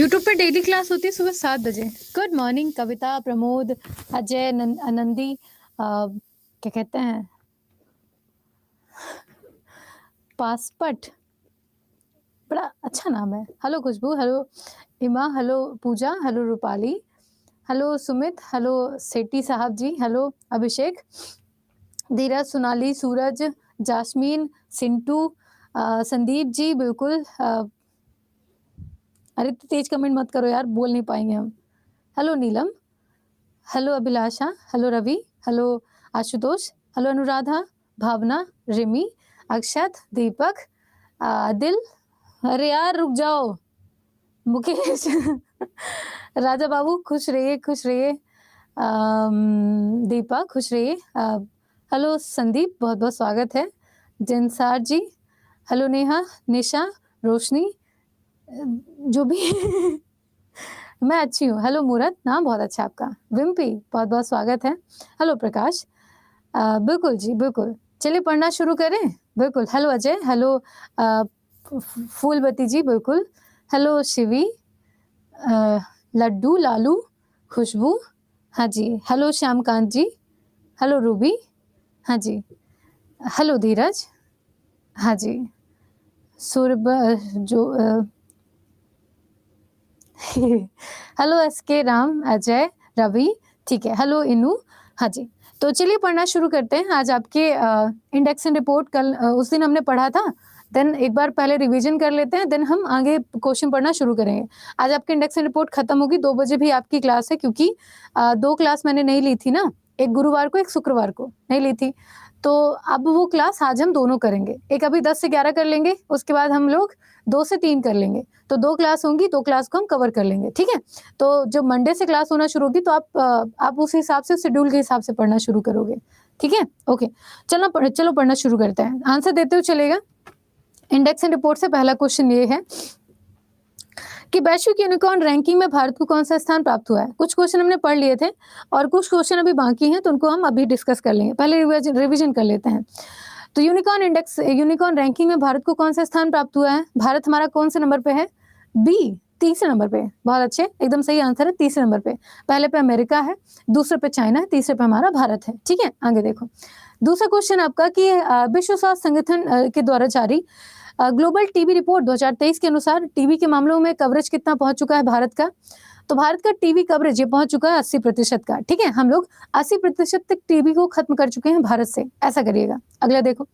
YouTube पे daily class होती है सुबह 7 बजे। गुड मॉर्निंग कविता, प्रमोद, अजय, आनंदी, क्या कहते हैं, पासपट, बड़ा अच्छा नाम है। Hello Khushboo, hello Ima, hello Pooja, hello Rupali, hello Sumit, hello Sethi साहब जी, हेलो अभिषेक, धीरज, सोनाली, सूरज, जास्मीन, सिंटू, संदीप जी, बिल्कुल। अरे तो तेज कमेंट मत करो यार, बोल नहीं पाएंगे हम। Hello Neelam, hello Abhilasha, hello Ravi, hello Ashutosh, hello Anuradha, Bhavna, Rimi, Akshat, Deepak, दिल, अरे यार रुक जाओ, मुकेश राजा बाबू, खुश रहिए खुश रहिए, दीपा खुश रहिए, हेलो संदीप, बहुत बहुत स्वागत है, जंसार जी, हेलो नेहा, निशा, रोशनी, जो भी मैं अच्छी हूँ। हेलो मूरत, नाम बहुत अच्छा आपका। विम्पी, बहुत बहुत स्वागत है। हेलो प्रकाश, बिल्कुल जी बिल्कुल, चलिए पढ़ना शुरू करें। बिल्कुल, हेलो अजय, हेलो फूलबती जी, बिल्कुल, हेलो शिवी, लड्डू, लालू, खुशबू, हाँ जी, हेलो श्यामकांत जी, हेलो रूबी, हाँ जी, हेलो धीरज, हाँ जी, सुरब जो हेलो एसके राम, अजय, रवि, ठीक है, हेलो इनू, हाँ जी। तो चलिए पढ़ना शुरू करते हैं। आज आपके इंडेक्स एंड रिपोर्ट कल उस दिन हमने पढ़ा था, देन एक बार पहले रिवीजन कर लेते हैं, देन हम आगे क्वेश्चन पढ़ना शुरू करेंगे। आज आपकी इंडेक्स एंड रिपोर्ट खत्म होगी, 2 बजे भी आपकी क्लास है, क्योंकि 2 क्लास मैंने नहीं ली थी ना, एक गुरुवार को एक शुक्रवार को नहीं ली थी, तो अब वो क्लास आज हम दोनों करेंगे। एक अभी 10 से 11 कर लेंगे, उसके बाद हम लोग 2 से 3 कर लेंगे, तो 2 क्लास होंगी, 2 क्लास को हम कवर कर लेंगे, ठीक है। तो जब मंडे से क्लास होना शुरू होगी तो आप उस हिसाब से, शेड्यूल के हिसाब से पढ़ना शुरू करोगे, ठीक है। ओके, चलो पढ़ना शुरू करते हैं। आंसर देते हुए चलेगा। इंडेक्स एंड रिपोर्ट से पहला क्वेश्चन ये है कि वैश्विक यूनिकॉर्न रैंकिंग में भारत को कौन सा स्थान प्राप्त हुआ है। कुछ क्वेश्चन हमने पढ़ लिए थे और कुछ क्वेश्चन अभी बाकी हैं, तो उनको हम अभी डिस्कस कर लेंगे। पहले रिविजन कर लेते हैं। तो यूनिकॉर्न रैंकिंग में भारत को कौन सा स्थान प्राप्त हुआ है। भारत हमारा कौन से नंबर पे है? बी, तीसरे नंबर पे। बहुत अच्छे, एकदम सही आंसर है, तीसरे नंबर पे। पहले पे अमेरिका है, दूसरे पे चाइना है, तीसरे पे हमारा भारत है, ठीक है। आगे देखो, दूसरा क्वेश्चन आपका कि विश्व स्वास्थ्य संगठन के द्वारा जारी ग्लोबल टीबी रिपोर्ट 2023 के अनुसार टीबी के मामलों में कवरेज कितना पहुंच चुका है भारत का। तो भारत का टीबी कवरेज ये पहुंच चुका है 80% का, ठीक है। हम लोग 80% तक टीबी को खत्म कर चुके हैं भारत से, ऐसा करिएगा। अगला देखो,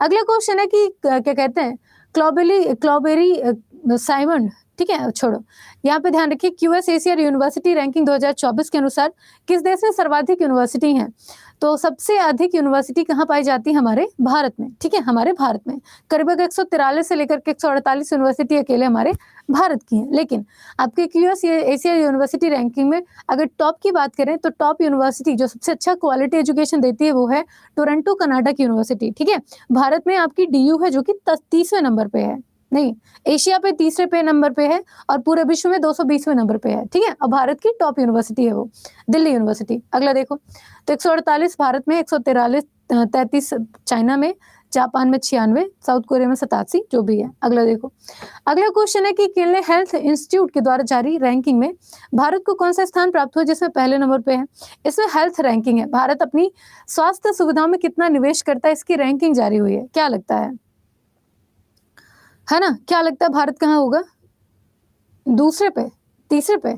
अगला क्वेश्चन है कि क्या कहते हैं, क्लॉबेरी साइमंड, ठीक है, छोड़ो। यहाँ पे ध्यान रखिए, क्यूएस एशिया यूनिवर्सिटी रैंकिंग 2024 के अनुसार किस देश में सर्वाधिक यूनिवर्सिटी हैं। तो सबसे अधिक यूनिवर्सिटी कहाँ पाई जाती है? हमारे भारत में, ठीक है, हमारे भारत में। करीब 143 से लेकर के 148 यूनिवर्सिटी अकेले हमारे भारत की हैं। लेकिन आपके क्यूएस एशिया यूनिवर्सिटी रैंकिंग में अगर टॉप की बात करें, तो टॉप यूनिवर्सिटी जो सबसे अच्छा क्वालिटी एजुकेशन देती है वो है टोरंटो कनाडा की यूनिवर्सिटी, ठीक है। भारत में आपकी डीयू है जो कि 30वें नंबर पे है, नहीं, एशिया पे तीसरे पे नंबर पे है और पूरे विश्व में 220वें नंबर पे है, ठीक है। और भारत की टॉप यूनिवर्सिटी है वो दिल्ली यूनिवर्सिटी। अगला देखो, तो 148 भारत में, 133 चाइना में, जापान में 96, साउथ कोरिया में 87, जो भी है। अगला देखो, अगला क्वेश्चन है कि किनले हेल्थ इंस्टीट्यूट के द्वारा जारी रैंकिंग में भारत को कौन सा स्थान प्राप्त हुआ जिसमें पहले नंबर पे है। इसमें हेल्थ रैंकिंग है, भारत अपनी स्वास्थ्य सुविधाओं में कितना निवेश करता है, इसकी रैंकिंग जारी हुई है। क्या लगता है ना, क्या लगता है भारत कहाँ होगा? दूसरे पे, तीसरे पे,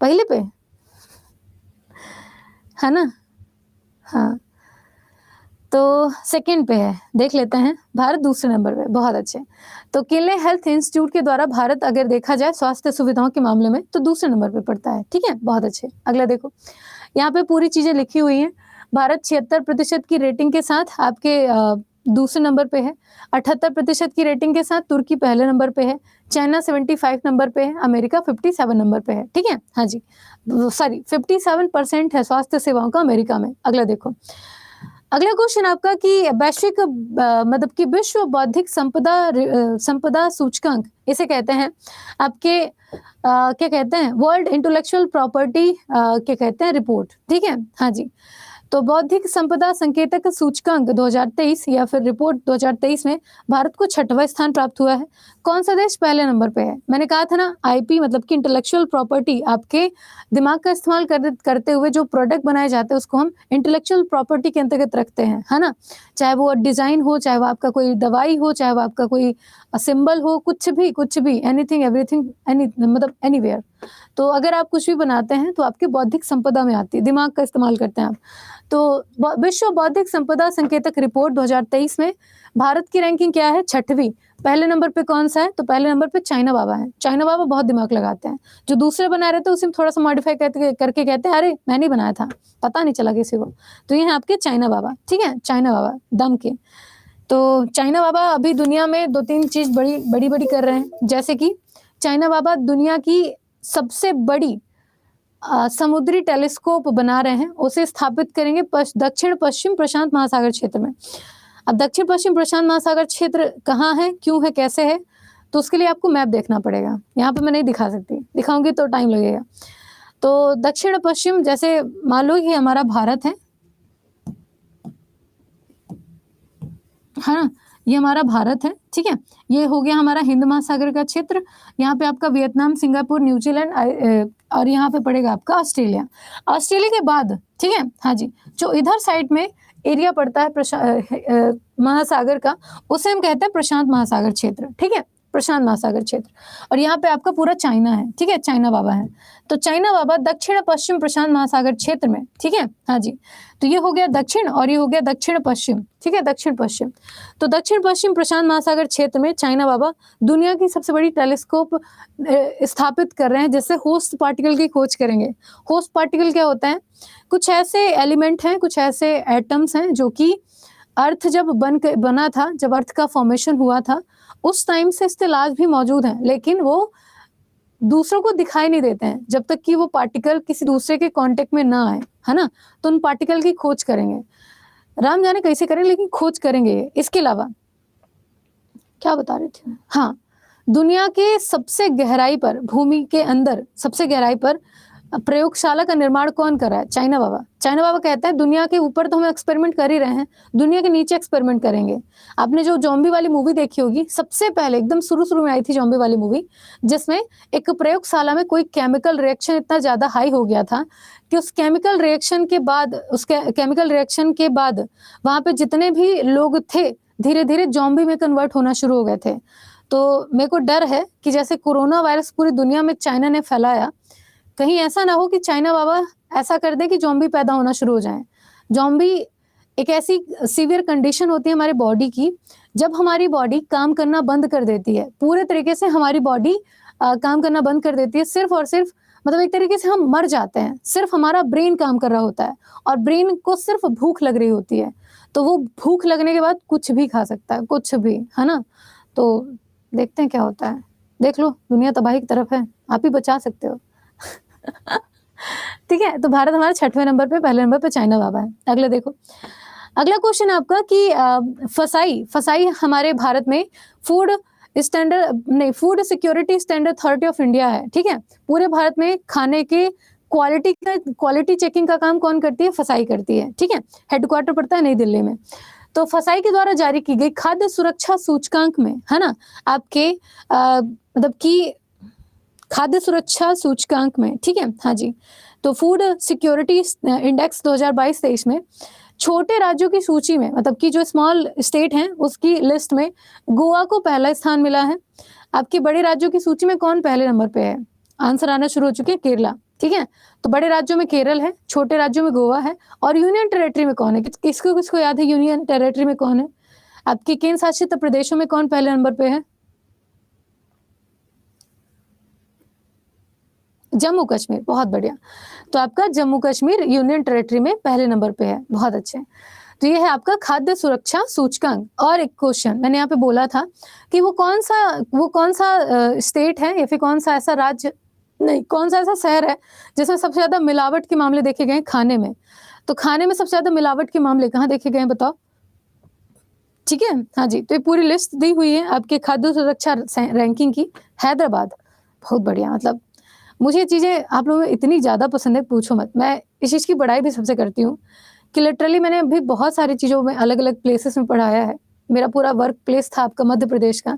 पहले पे, है ना? हाँ, तो सेकंड पे है, देख लेते हैं। भारत दूसरे नंबर पे, बहुत अच्छे। तो किनले हेल्थ इंस्टीट्यूट के द्वारा भारत अगर देखा जाए स्वास्थ्य सुविधाओं के मामले में तो दूसरे नंबर पे पड़ता है, ठीक है, बहुत अच्छे। अगला देखो, यहाँ पे पूरी चीजें लिखी हुई हैं। भारत 76% की रेटिंग के साथ आपके दूसरे नंबर पे है, 78% की रेटिंग के साथ तुर्की पहले नंबर पे है, चाइना 75 नंबर पे है, अमेरिका 57 नंबर पे है, ठीक है। हाँ जी, सॉरी, 57% है स्वास्थ्य सेवाओं का अमेरिका में। अगला देखो, अगला क्वेश्चन आपका कि वैश्विक मतलब कि विश्व बौद्धिक संपदा सूचकांक इसे कहते हैं आपके क्या कहते हैं, वर्ल्ड इंटेलेक्चुअल प्रॉपर्टी क्या कहते हैं, रिपोर्ट, ठीक है। हाँ जी, तो बौद्धिक संपदा संकेतक सूचकांक 2023 या फिर रिपोर्ट 2023 में भारत को 6वां स्थान प्राप्त हुआ है। कौन सा देश पहले नंबर पे है? मैंने कहा था ना, आईपी मतलब कि इंटेलेक्चुअल प्रॉपर्टी, आपके दिमाग का इस्तेमाल करते हुए जो प्रोडक्ट बनाए जाते हैं उसको हम इंटेलेक्चुअल प्रॉपर्टी के अंतर्गत रखते हैं, है ना। चाहे वो डिजाइन हो, चाहे वो आपका कोई दवाई हो, चाहे वो आपका कोई सिंबल हो, कुछ भी, एनीथिंग एवरीथिंग, मतलब एनीवेयर। तो अगर आप कुछ भी बनाते हैं तो आपके बौद्धिक संपदा में आती है, दिमाग का इस्तेमाल करते हैं आप। तो विश्व बौद्धिक संपदा संकेतक रिपोर्ट 2023 में भारत की रैंकिंग क्या है? 6वीं। पहले नंबर पे कौन सा है? तो पहले नंबर पे चाइना बाबा है। चाइना बाबा बहुत दिमाग लगाते हैं। जो दूसरे बना रहे थे उसी में थोड़ा सा मॉडिफाई करके कहते हैं अरे मैं नहीं बनाया था, पता नहीं चला किसी को। तो ये है आपके चाइना बाबा, ठीक है, चाइना बाबा दम के। तो चाइना बाबा अभी दुनिया में 2-3 चीज बड़ी कर रहे हैं, जैसे कि चाइना बाबा दुनिया की सबसे बड़ी समुद्री टेलीस्कोप बना रहे हैं, उसे स्थापित करेंगे दक्षिण पश्चिम प्रशांत महासागर क्षेत्र में। अब दक्षिण पश्चिम प्रशांत महासागर क्षेत्र कहाँ है, क्यों है, कैसे है, तो उसके लिए आपको मैप देखना पड़ेगा। यहाँ पे मैं नहीं दिखा सकती, दिखाऊंगी तो टाइम लगेगा। तो दक्षिण पश्चिम, जैसे मान लो कि हमारा भारत है ना, ये हमारा भारत है, ठीक है। ये हो गया हमारा हिंद महासागर का क्षेत्र। यहाँ पे आपका वियतनाम, सिंगापुर, न्यूजीलैंड और यहाँ पे पड़ेगा आपका ऑस्ट्रेलिया। ऑस्ट्रेलिया के बाद, ठीक है, हाँ जी, जो इधर साइड में एरिया पड़ता है महासागर का, उसे हम कहते हैं प्रशांत महासागर क्षेत्र, ठीक है, प्रशांत महासागर क्षेत्र। और यहाँ पे आपका पूरा चाइना है, ठीक है, चाइना बाबा है। तो चाइना बाबा दक्षिण पश्चिम प्रशांत महासागर क्षेत्र में, ठीक है, हाँ जी। तो ये हो गया दक्षिण और ये हो गया दक्षिण पश्चिम, ठीक है, दक्षिण पश्चिम। तो दक्षिण पश्चिम प्रशांत महासागर क्षेत्र में चाइना बाबा दुनिया की सबसे बड़ी टेलीस्कोप स्थापित कर रहे हैं, जिससे होस्ट पार्टिकल की खोज करेंगे। होस्ट पार्टिकल क्या होता है? कुछ ऐसे एलिमेंट हैं, कुछ ऐसे एटम्स हैं जो कि अर्थ जब बना था, जब अर्थ का फॉर्मेशन हुआ था, उस टाइम से स्टिल आज भी मौजूद हैं, लेकिन वो दूसरों को दिखाई नहीं देते हैं जब तक कि वो पार्टिकल किसी दूसरे के कांटेक्ट में ना आए, है ना। तो उन पार्टिकल की खोज करेंगे, राम जाने कैसे करें, लेकिन खोज करेंगे। इसके अलावा क्या बता रहे थे, हाँ, दुनिया के सबसे गहराई पर, भूमि के अंदर सबसे गहराई पर प्रयोगशाला का निर्माण कौन कर रहा है? चाइना बाबा। चाइना बाबा कहता है दुनिया के ऊपर तो हम एक्सपेरिमेंट कर ही रहे हैं, दुनिया के नीचे एक्सपेरिमेंट करेंगे। आपने जो जॉम्बी वाली मूवी देखी होगी, सबसे पहले एकदम शुरू में आई थी जॉम्बी वाली मूवी, जिसमें एक प्रयोगशाला में कोई केमिकल रिएक्शन इतना ज्यादा हाई हो गया था कि उस केमिकल रिएक्शन के बाद वहां पे जितने भी लोग थे धीरे धीरे जॉम्बी में कन्वर्ट होना शुरू हो गए थे। तो मेरे को डर है कि जैसे कोरोना वायरस पूरी दुनिया में चाइना ने फैलाया, कहीं ऐसा ना हो कि चाइना बाबा ऐसा कर दे कि जॉम्बी पैदा होना शुरू हो जाए। जॉम्बी एक ऐसी सीवियर कंडीशन होती है हमारी बॉडी की, जब हमारी बॉडी काम करना बंद कर देती है, पूरे तरीके से हमारी बॉडी काम करना बंद कर देती है, सिर्फ और सिर्फ, मतलब एक तरीके से हम मर जाते हैं, सिर्फ हमारा ब्रेन काम कर रहा होता है और ब्रेन को सिर्फ भूख लग रही होती है। तो वो भूख लगने के बाद कुछ भी खा सकता है, कुछ भी, है ना। तो देखते हैं क्या होता है, देख लो, दुनिया तबाही की तरफ है, आप ही बचा सकते हो। ठीक है, तो भारत हमारा 6वें नंबर पे, पहले नंबर पे चाइना बाबा है। अगला देखो, अगला क्वेश्चन आपका कि फसाई हमारे भारत में food security standard authority of India है, ठीक है। पूरे भारत में खाने के क्वालिटी चेकिंग का काम कौन करती है? फसाई करती है, ठीक है। हेडक्वार्टर पड़ता है नई दिल्ली में। तो फसाई के द्वारा जारी की गई खाद्य सुरक्षा सूचकांक में, है ना, आपके मतलब कि खाद्य सुरक्षा सूचकांक में, ठीक है, हाँ जी। तो फूड सिक्योरिटी इंडेक्स 2022-23 में छोटे राज्यों की सूची में, मतलब कि जो स्मॉल स्टेट हैं उसकी लिस्ट में गोवा को पहला स्थान मिला है। आपके बड़े राज्यों की सूची में कौन पहले नंबर पे है? आंसर आना शुरू हो चुके हैं, केरला, ठीक है। तो बड़े राज्यों में केरल है, छोटे राज्यों में गोवा है, और यूनियन टेरिटरी में कौन है? किसको याद है यूनियन टेरिटरी में कौन है? आपके केंद्र शासित प्रदेशों में कौन पहले नंबर पे है? जम्मू कश्मीर, बहुत बढ़िया। तो आपका जम्मू कश्मीर यूनियन टेरिटरी में पहले नंबर पे है, बहुत अच्छे। तो ये है आपका खाद्य सुरक्षा सूचकांक। और एक क्वेश्चन मैंने यहाँ पे बोला था कि वो कौन सा स्टेट है या फिर कौन सा ऐसा राज्य, नहीं, कौन सा ऐसा शहर है जिसमें सबसे ज्यादा मिलावट के मामले देखे गए खाने में। तो खाने में सबसे ज्यादा मिलावट के मामले कहाँ देखे गए बताओ, ठीक है, हाँ जी। तो ये पूरी लिस्ट दी हुई है आपके खाद्य सुरक्षा रैंकिंग की, हैदराबाद, बहुत बढ़िया। मतलब मुझे ये चीजें आप लोगों में इतनी ज्यादा पसंद है, पूछो मत। मैं इस चीज की बड़ाई भी सबसे करती हूँ कि लिटरली मैंने अभी बहुत सारी चीज़ों में अलग-अलग प्लेसेस में पढ़ाया है। मेरा पूरा वर्क प्लेस था आपका मध्य प्रदेश का।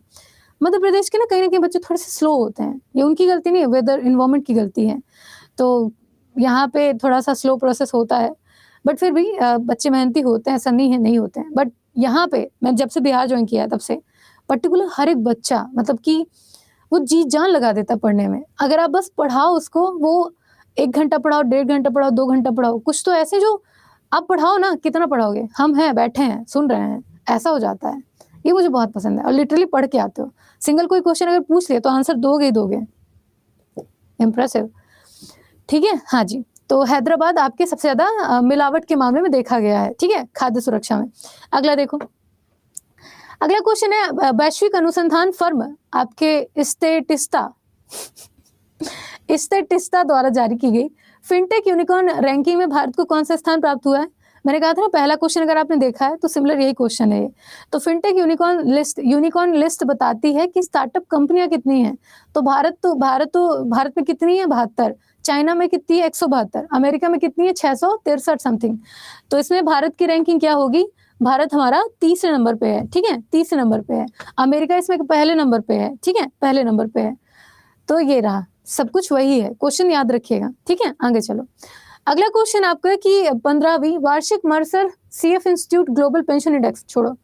मध्य प्रदेश के ना कहीं न कहीं बच्चे थोड़े-से स्लो होते हैं। ये उनकी गलती नहीं है, वेदर एनवायरनमेंट की गलती है। तो यहाँ पे थोड़ा-सा स्लो प्रोसेस होता है, बट फिर भी बच्चे मेहनती होते हैं, ऐसा नहीं है नहीं होते हैं। बट यहाँ पे मैं जब से बिहार जॉइन किया है तब से पर्टिकुलर हर एक बच्चा मतलब कि वो जी-जान लगा देता है पढ़ने में। अगर आप बस पढ़ाओ उसको, वो 1 घंटा पढ़ाओ, 1.5 घंटा पढ़ाओ, 2 घंटा पढ़ाओ, कुछ तो ऐसे जो आप पढ़ाओ ना, कितना पढ़ाओगे? हम हैं, बैठे हैं, सुन रहे हैं, ऐसा हो जाता है। ये मुझे बहुत पसंद है और लिटरली पढ़ के आते हो। सिंगल कोई क्वेश्चन अगर पूछ लिया तो आंसर दोगे ही दोगे। इम्प्रेसिव। ठीक है? हाँ जी। तो हैदराबाद आपके सबसे ज़्यादा मिलावट के मामले में देखा गया है, ठीक है? खाद्य सुरक्षा में। अगला देखो। अगला क्वेश्चन है वैश्विक अनुसंधान फर्म आपके स्टेटिस्टा द्वारा जारी की गई फिनटेक यूनिकॉर्न रैंकिंग में भारत को कौन सा स्थान प्राप्त हुआ है? मैंने कहा था ना पहला क्वेश्चन अगर आपने देखा है तो सिमिलर यही क्वेश्चन है ये। तो फिनटेक यूनिकॉर्न लिस्ट बताती है कि स्टार्टअप कंपनियां कितनी हैं। तो भारत में कितनी है? 72। चाइना में कितनी है? 172। अमेरिका में कितनी है? 663 समथिंग। तो इसमें भारत की रैंकिंग क्या होगी? भारत हमारा तीसरे नंबर पे है, ठीक है? तीसरे नंबर पे है। अमेरिका इसमें पहले नंबर पे है, ठीक है? पहले नंबर पे है। तो ये रहा, सब कुछ वही है। क्वेश्चन याद रखिएगा, ठीक है? आगे चलो। अगला क्वेश्चन आपका है कि 15वीं वार्षिक Mercer CF institute global pension index, छोड़ो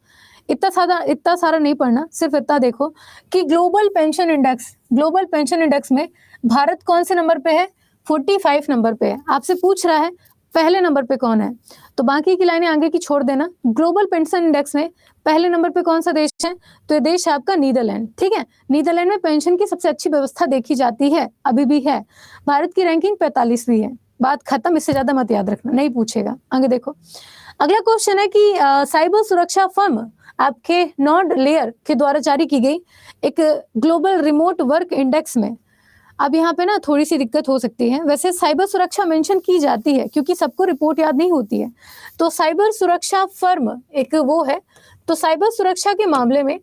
इतना सारा नहीं पढ़ना, सिर्फ इतना देखो कि ग्लोबल पेंशन इंडेक्स में भारत कौन से नंबर पे है? 45 नंबर पे है। आपसे पूछ रहा है पहले नंबर पे कौन है, तो बाकी की लाइनें आगे की छोड़ देना। ग्लोबल पेंशन इंडेक्स में पहले नंबर पे कौन सा देश है? तो ये देश है आपका नीदरलैंड, ठीक है? नीदरलैंड में पेंशन की सबसे अच्छी व्यवस्था देखी जाती है, अभी भी है। भारत की रैंकिंग 45वीं है। बात खत्म, इससे ज्यादा मत याद रखना, नहीं पूछेगा। आगे देखो। अगला क्वेश्चन है कि साइबर सुरक्षा फर्म आपके नॉर्ड लेयर के द्वारा जारी की गई एक ग्लोबल रिमोट वर्क इंडेक्स में, अब यहाँ पे ना थोड़ी सी दिक्कत हो सकती है। वैसे साइबर सुरक्षा मेंशन की जाती है क्योंकि सबको रिपोर्ट याद नहीं होती है। तो साइबर सुरक्षा फर्म एक वो है। तो साइबर सुरक्षा के मामले में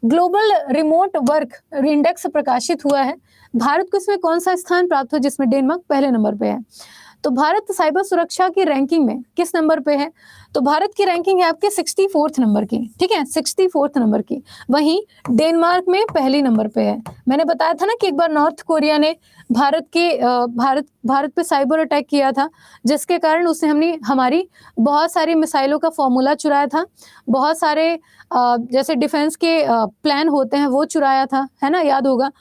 ग्लोबल रिमोट वर्क इंडेक्स प्रकाशित हुआ है। भारत को इसमें कौन सा स्थान प्राप्त हुआ, जिसमें डेनमार्क पहले नंबर पे है। तो भारत साइबर सुरक्षा की रैंकिंग में किस नंबर पे है? तो भारत की रैंकिंग है आपके 64th नंबर की, ठीक है? 64th नंबर की। वहीं डेनमार्क में पहली नंबर पे है। मैंने बताया था ना कि एक बार नॉर्थ कोरिया ने भारत पे साइबर अटैक किया था, जिसके कारण उसने हमारी बहुत सारी मिसाइलों का फॉर्मूला चुराया था, बहुत सारे जैसे डिफेंस के प्लान होते हैं वो चुराया था, है ना? याद होगा।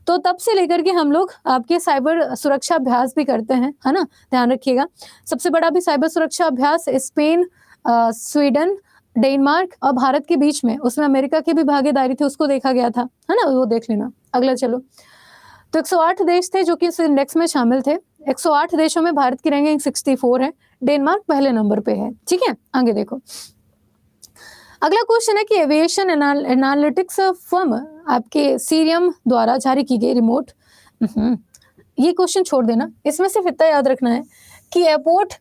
तो तब से लेकर के हम लोग आपके साइबर सुरक्षा अभ्यास भी करते हैं, है ना? ध्यान रखिएगा। सबसे बड़ा भी साइबर सुरक्षा अभ्यास स्पेन, स्वीडन, डेनमार्क और भारत के बीच में, उसमें अमेरिका की भी भागीदारी थी, उसको देखा गया था, है ना? वो देख लेना। अगला चलो। तो 108 देश थे जो कि इस इंडेक्स में शामिल थे। 108 देशों में भारत की रैंकिंग 64 है। डेनमार्क पहले नंबर पे है, ठीक है? आगे देखो। अगला क्वेश्चन है कि एविएशन एनालिटिक्स फर्म आपके सीरियम द्वारा जारी की गई रिमोट, ये क्वेश्चन छोड़ देना, इसमें सिर्फ इतना याद रखना है कि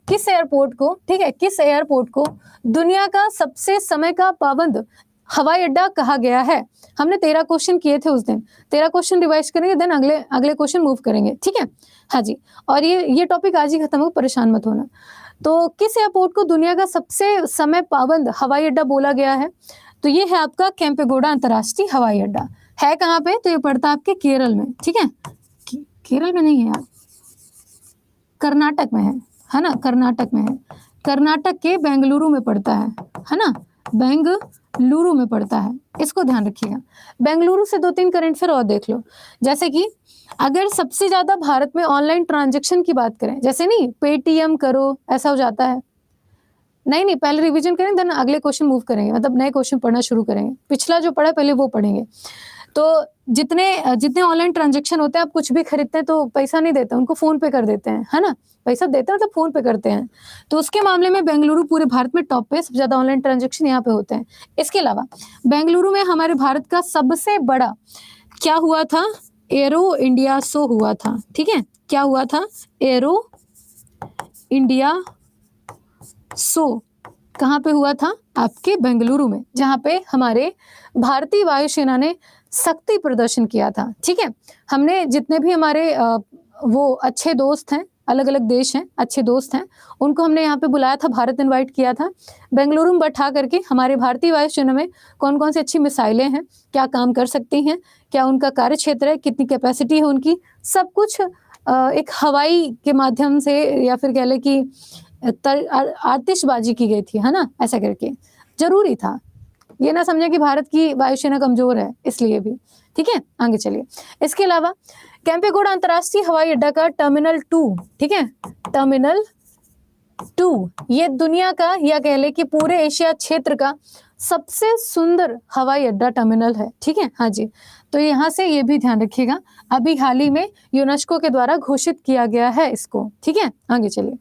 किस एयरपोर्ट को दुनिया का सबसे समय का पाबंद हवाई अड्डा कहा गया है। हमने 13 क्वेश्चन किए थे उस दिन, 13 क्वेश्चन रिवाइज करेंगे, देन अगले क्वेश्चन मूव करेंगे, ठीक है? हाँ जी। और ये टॉपिक आज ही खत्म हो, परेशान मत होना। तो किस एयरपोर्ट को दुनिया का सबसे समय पाबंद हवाई अड्डा बोला गया है? तो ये है आपका केम्पेगौड़ा अंतर्राष्ट्रीय हवाई अड्डा। है कहाँ पे? तो ये पड़ता है आपके केरल में, ठीक है? केरल में नहीं है यार, कर्नाटक में है ना? कर्नाटक में है। कर्नाटक के बेंगलुरु में पड़ता है ना? बेंगलुरु में पड़ता है, इसको ध्यान रखिएगा। बेंगलुरु से 2-3 करंट अफेयर और देख लो। जैसे कि अगर सबसे ज्यादा भारत में ऑनलाइन ट्रांजैक्शन की बात करें, जैसे नहीं पेटीएम करो ऐसा हो जाता है, नहीं पहले रिवीजन करेंगे, देन अगले क्वेश्चन मूव करेंगे, मतलब नए क्वेश्चन पढ़ना शुरू करेंगे। पिछला जो पढ़ा पहले वो पढ़ेंगे। तो जितने ऑनलाइन ट्रांजैक्शन होते हैं, आप कुछ भी खरीदते हैं तो पैसा नहीं देते, उनको फोन पे कर देते हैं, है ना? पैसा देते हैं मतलब फोन पे करते हैं। तो उसके मामले में बेंगलुरु पूरे भारत में टॉप पे, सबसे ज्यादा ऑनलाइन ट्रांजैक्शन यहाँ पे होते हैं। इसके अलावा बेंगलुरु में हमारे भारत का सबसे बड़ा क्या हुआ था? एरो इंडिया शो हुआ था, ठीक है? क्या हुआ था? एरो इंडिया शो कहाँ पे हुआ था? आपके बेंगलुरु में, जहाँ पे हमारे भारतीय वायुसेना ने शक्ति प्रदर्शन किया था, ठीक है? हमने जितने भी हमारे वो अच्छे दोस्त हैं, अलग अलग देश हैं, अच्छे दोस्त हैं, उनको हमने यहाँ पे बुलाया था, भारत इनवाइट किया था। बेंगलुरु में बैठा करके हमारे भारतीय वायुसेना में कौन कौन सी अच्छी मिसाइलें हैं, क्या काम कर सकती हैं, क्या उनका कार्य क्षेत्र है, कितनी कैपेसिटी है उनकी, सब कुछ एक हवाई के माध्यम से या फिर कह लें कि आतिशबाजी की गई थी, है ना, ऐसा करके जरूरी था। ये ना समझे कि भारत की वायुसेना कमजोर है इसलिए भी। ठीक है, आगे चलिए। इसके अलावा केम्पेगौड़ा अंतर्राष्ट्रीय हवाई अड्डा का टर्मिनल 2, ठीक है, टर्मिनल 2 ये दुनिया का या कह ले कि पूरे एशिया क्षेत्र का सबसे सुंदर हवाई अड्डा टर्मिनल है। ठीक है, हाँ जी, तो यहाँ से ये भी ध्यान रखिएगा, अभी हाल ही में यूनेस्को के द्वारा घोषित किया गया है इसको। ठीक है, आगे चलिए।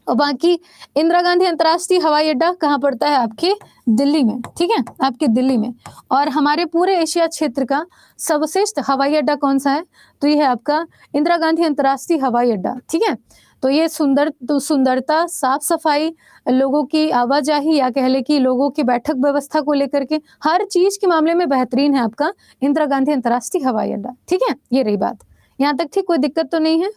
और बाकी इंदिरा गांधी अंतर्राष्ट्रीय हवाई अड्डा कहाँ पड़ता है? आपके दिल्ली में। ठीक है, आपके दिल्ली में। और हमारे पूरे एशिया क्षेत्र का सर्वश्रेष्ठ हवाई अड्डा कौन सा है? तो ये है आपका इंदिरा गांधी अंतर्राष्ट्रीय हवाई अड्डा। ठीक है, तो ये सुंदरता, साफ सफाई, लोगों की आवाजाही या कह ले कि लोगों की बैठक व्यवस्था को लेकर के हर चीज के मामले में बेहतरीन है आपका इंदिरा गांधी अंतर्राष्ट्रीय हवाई अड्डा। ठीक है, ये रही बात, यहाँ तक ठीक, कोई दिक्कत तो नहीं है?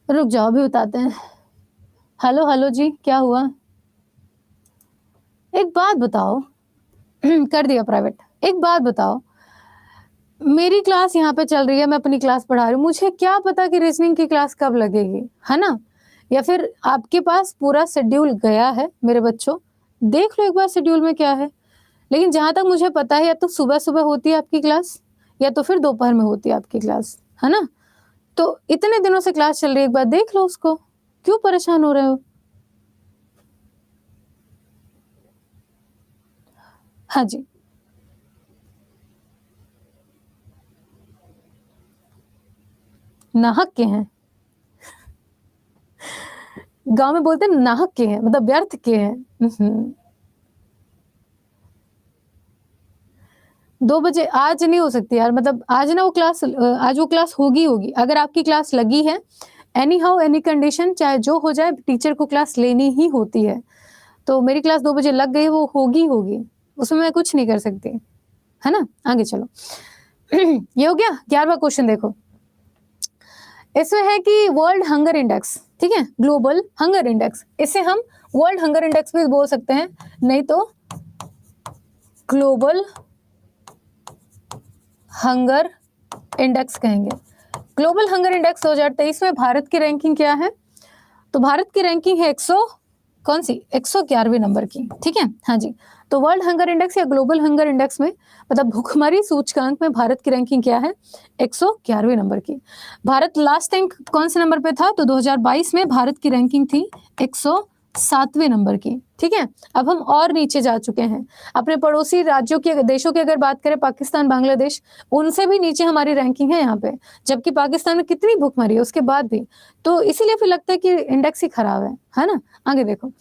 रुक जाओ, भी बताते हैं। हेलो हेलो जी, क्या हुआ? एक बात बताओ कर दिया प्राइवेट। एक बात बताओ, मेरी क्लास यहाँ पे चल रही है, मैं अपनी क्लास पढ़ा रही हूँ, मुझे क्या पता कि रीजनिंग की क्लास कब लगेगी, है ना? या फिर आपके पास पूरा शेड्यूल गया है मेरे बच्चों, देख लो एक बार शेड्यूल में क्या है। लेकिन जहां तक मुझे पता है या तो सुबह सुबह होती है आपकी क्लास या तो फिर दोपहर में होती है आपकी क्लास, है ना? तो इतने दिनों से क्लास चल रही है, एक बार देख लो उसको, क्यों परेशान हो रहे हो? हाँ जी, नाहक के हैं, गांव में बोलते हैं नाहक के हैं, मतलब व्यर्थ के हैं। 2 बजे आज नहीं हो सकती यार, मतलब आज ना वो क्लास, आज वो क्लास होगी अगर आपकी क्लास लगी है, एनी हाउ एनी कंडीशन, चाहे जो हो जाए, टीचर को क्लास लेनी ही होती है। तो मेरी क्लास 2 बजे लग गई, वो होगी, उसमें मैं कुछ नहीं कर सकती, है ना? आगे चलो। ये हो गया। 11वां क्वेश्चन देखो, इसमें है कि वर्ल्ड हंगर इंडेक्स, ठीक है, ग्लोबल हंगर इंडेक्स, इसे हम वर्ल्ड हंगर इंडेक्स भी बोल सकते हैं, नहीं तो ग्लोबल हंगर इंडेक्स कहेंगे। ग्लोबल हंगर इंडेक्स 2023 में भारत की रैंकिंग क्या है? तो भारत की रैंकिंग है 111वें नंबर की। ठीक है, हाँ जी, तो वर्ल्ड हंगर इंडेक्स या ग्लोबल हंगर इंडेक्स में, मतलब भूखमरी सूचकांक में भारत की रैंकिंग क्या है? 111वें नंबर की। भारत लास्ट टाइम कौन से नंबर पे था? तो 2022 में भारत की रैंकिंग थी 107वें नंबर की। ठीक है, अब हम और नीचे जा चुके हैं, अपने पड़ोसी राज्यों की, देशों की अगर बात करें, पाकिस्तान, बांग्लादेश, उनसे भी नीचे हमारी रैंकिंग है यहाँ पे, जबकि पाकिस्तान में कितनी भूखमरी है उसके बाद भी, तो इसीलिए फिर लगता है कि इंडेक्स ही खराब है ना? आगे देखो,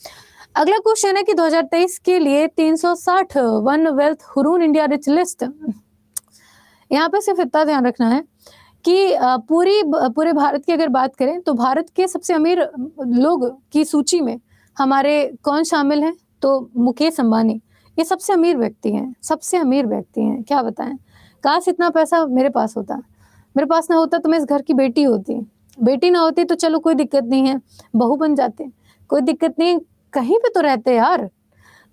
अगला क्वेश्चन है कि 2023 के लिए 360 one wealth Hurun India rich list. यहाँ पे सिर्फ इतना ध्यान रखना है कि पूरे भारत की अगर बात करें तो भारत के सबसे अमीर लोग की सूची में हमारे कौन शामिल हैं? तो मुकेश अंबानी, ये सबसे अमीर व्यक्ति हैं, सबसे अमीर व्यक्ति हैं। क्या बताएं, काश इतना पैसा मेरे पास होता, मेरे पास ना होता तो मैं इस घर की बेटी होती, बेटी ना होती तो चलो कोई दिक्कत नहीं है, बहू बन जाते, कोई दिक्कत नहीं, कहीं पे तो रहते यार।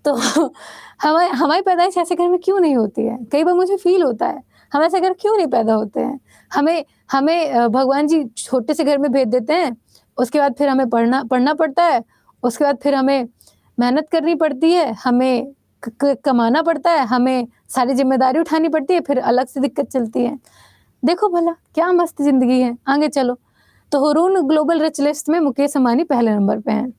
तो हमारी पैदाइश ऐसे घर में क्यों नहीं होती है? कई बार मुझे फील होता है हम ऐसे घर क्यों नहीं पैदा होते हैं। हमें हमें भगवान जी छोटे से घर में भेज देते हैं, उसके बाद फिर हमें पढ़ना पड़ता है, उसके बाद फिर हमें मेहनत करनी पड़ती है, हमें कमाना पड़ता है, हमें सारी जिम्मेदारी उठानी पड़ती है, फिर अलग से दिक्कत चलती है। देखो भला क्या मस्त जिंदगी है। आगे चलो, तो हुरून ग्लोबल रिच लिस्ट में मुकेश अंबानी पहले नंबर पे हैं।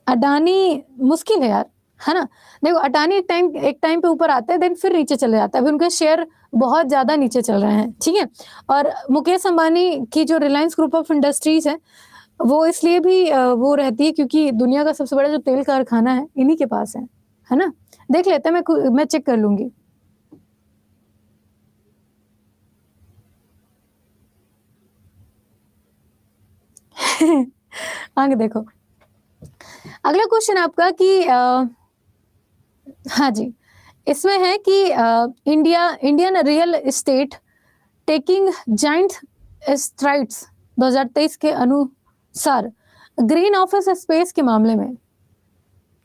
अडानी मुश्किल है यार, है ना? देखो, अडानी एक टाइम पे ऊपर आता है, देन फिर नीचे चले जाता है, अभी उनके शेयर बहुत ज्यादा नीचे चल रहे हैं। ठीक है, और मुकेश अंबानी की जो रिलायंस ग्रुप ऑफ इंडस्ट्रीज है, वो इसलिए भी वो रहती है क्योंकि दुनिया का सबसे बड़ा जो तेल कारखाना है इन्हीं के पास है ना? देख लेते हैं, मैं चेक कर लूंगी। आगे देखो, अगला क्वेश्चन आपका कि हाँ जी, इसमें है कि Indian real estate taking giant strides 2023 के अनुसार ग्रीन ऑफिस स्पेस के मामले में,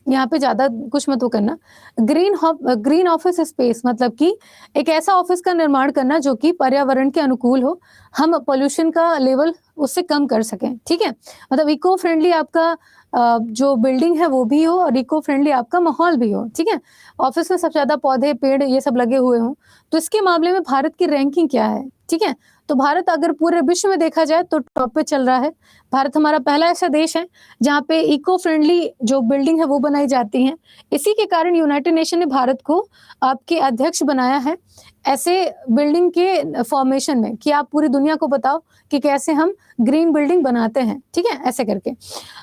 यहाँ पे ज्यादा कुछ मत वो करना, ग्रीन ऑफिस स्पेस मतलब कि एक ऐसा ऑफिस का निर्माण करना जो कि पर्यावरण के अनुकूल हो, हम पोल्यूशन का लेवल उससे कम कर सकें, ठीक है। मतलब इको फ्रेंडली आपका जो बिल्डिंग है वो भी हो और इको फ्रेंडली आपका माहौल भी हो, ठीक है। ऑफिस में सबसे ज्यादा पौधे पेड़ ये सब लगे हुए हों, तो इसके मामले में भारत की रैंकिंग क्या है, ठीक है। तो भारत अगर पूरे विश्व में देखा जाए तो टॉप पे चल रहा है। भारत हमारा पहला ऐसा देश है जहाँ पे इको फ्रेंडली जो बिल्डिंग है वो बनाई जाती हैं। इसी के कारण यूनाइटेड नेशन ने भारत को आपके अध्यक्ष बनाया है ऐसे बिल्डिंग के फॉर्मेशन में कि आप पूरी दुनिया को बताओ कि कैसे हम ग्रीन बिल्डिंग बनाते हैं, ठीक है, ऐसे करके।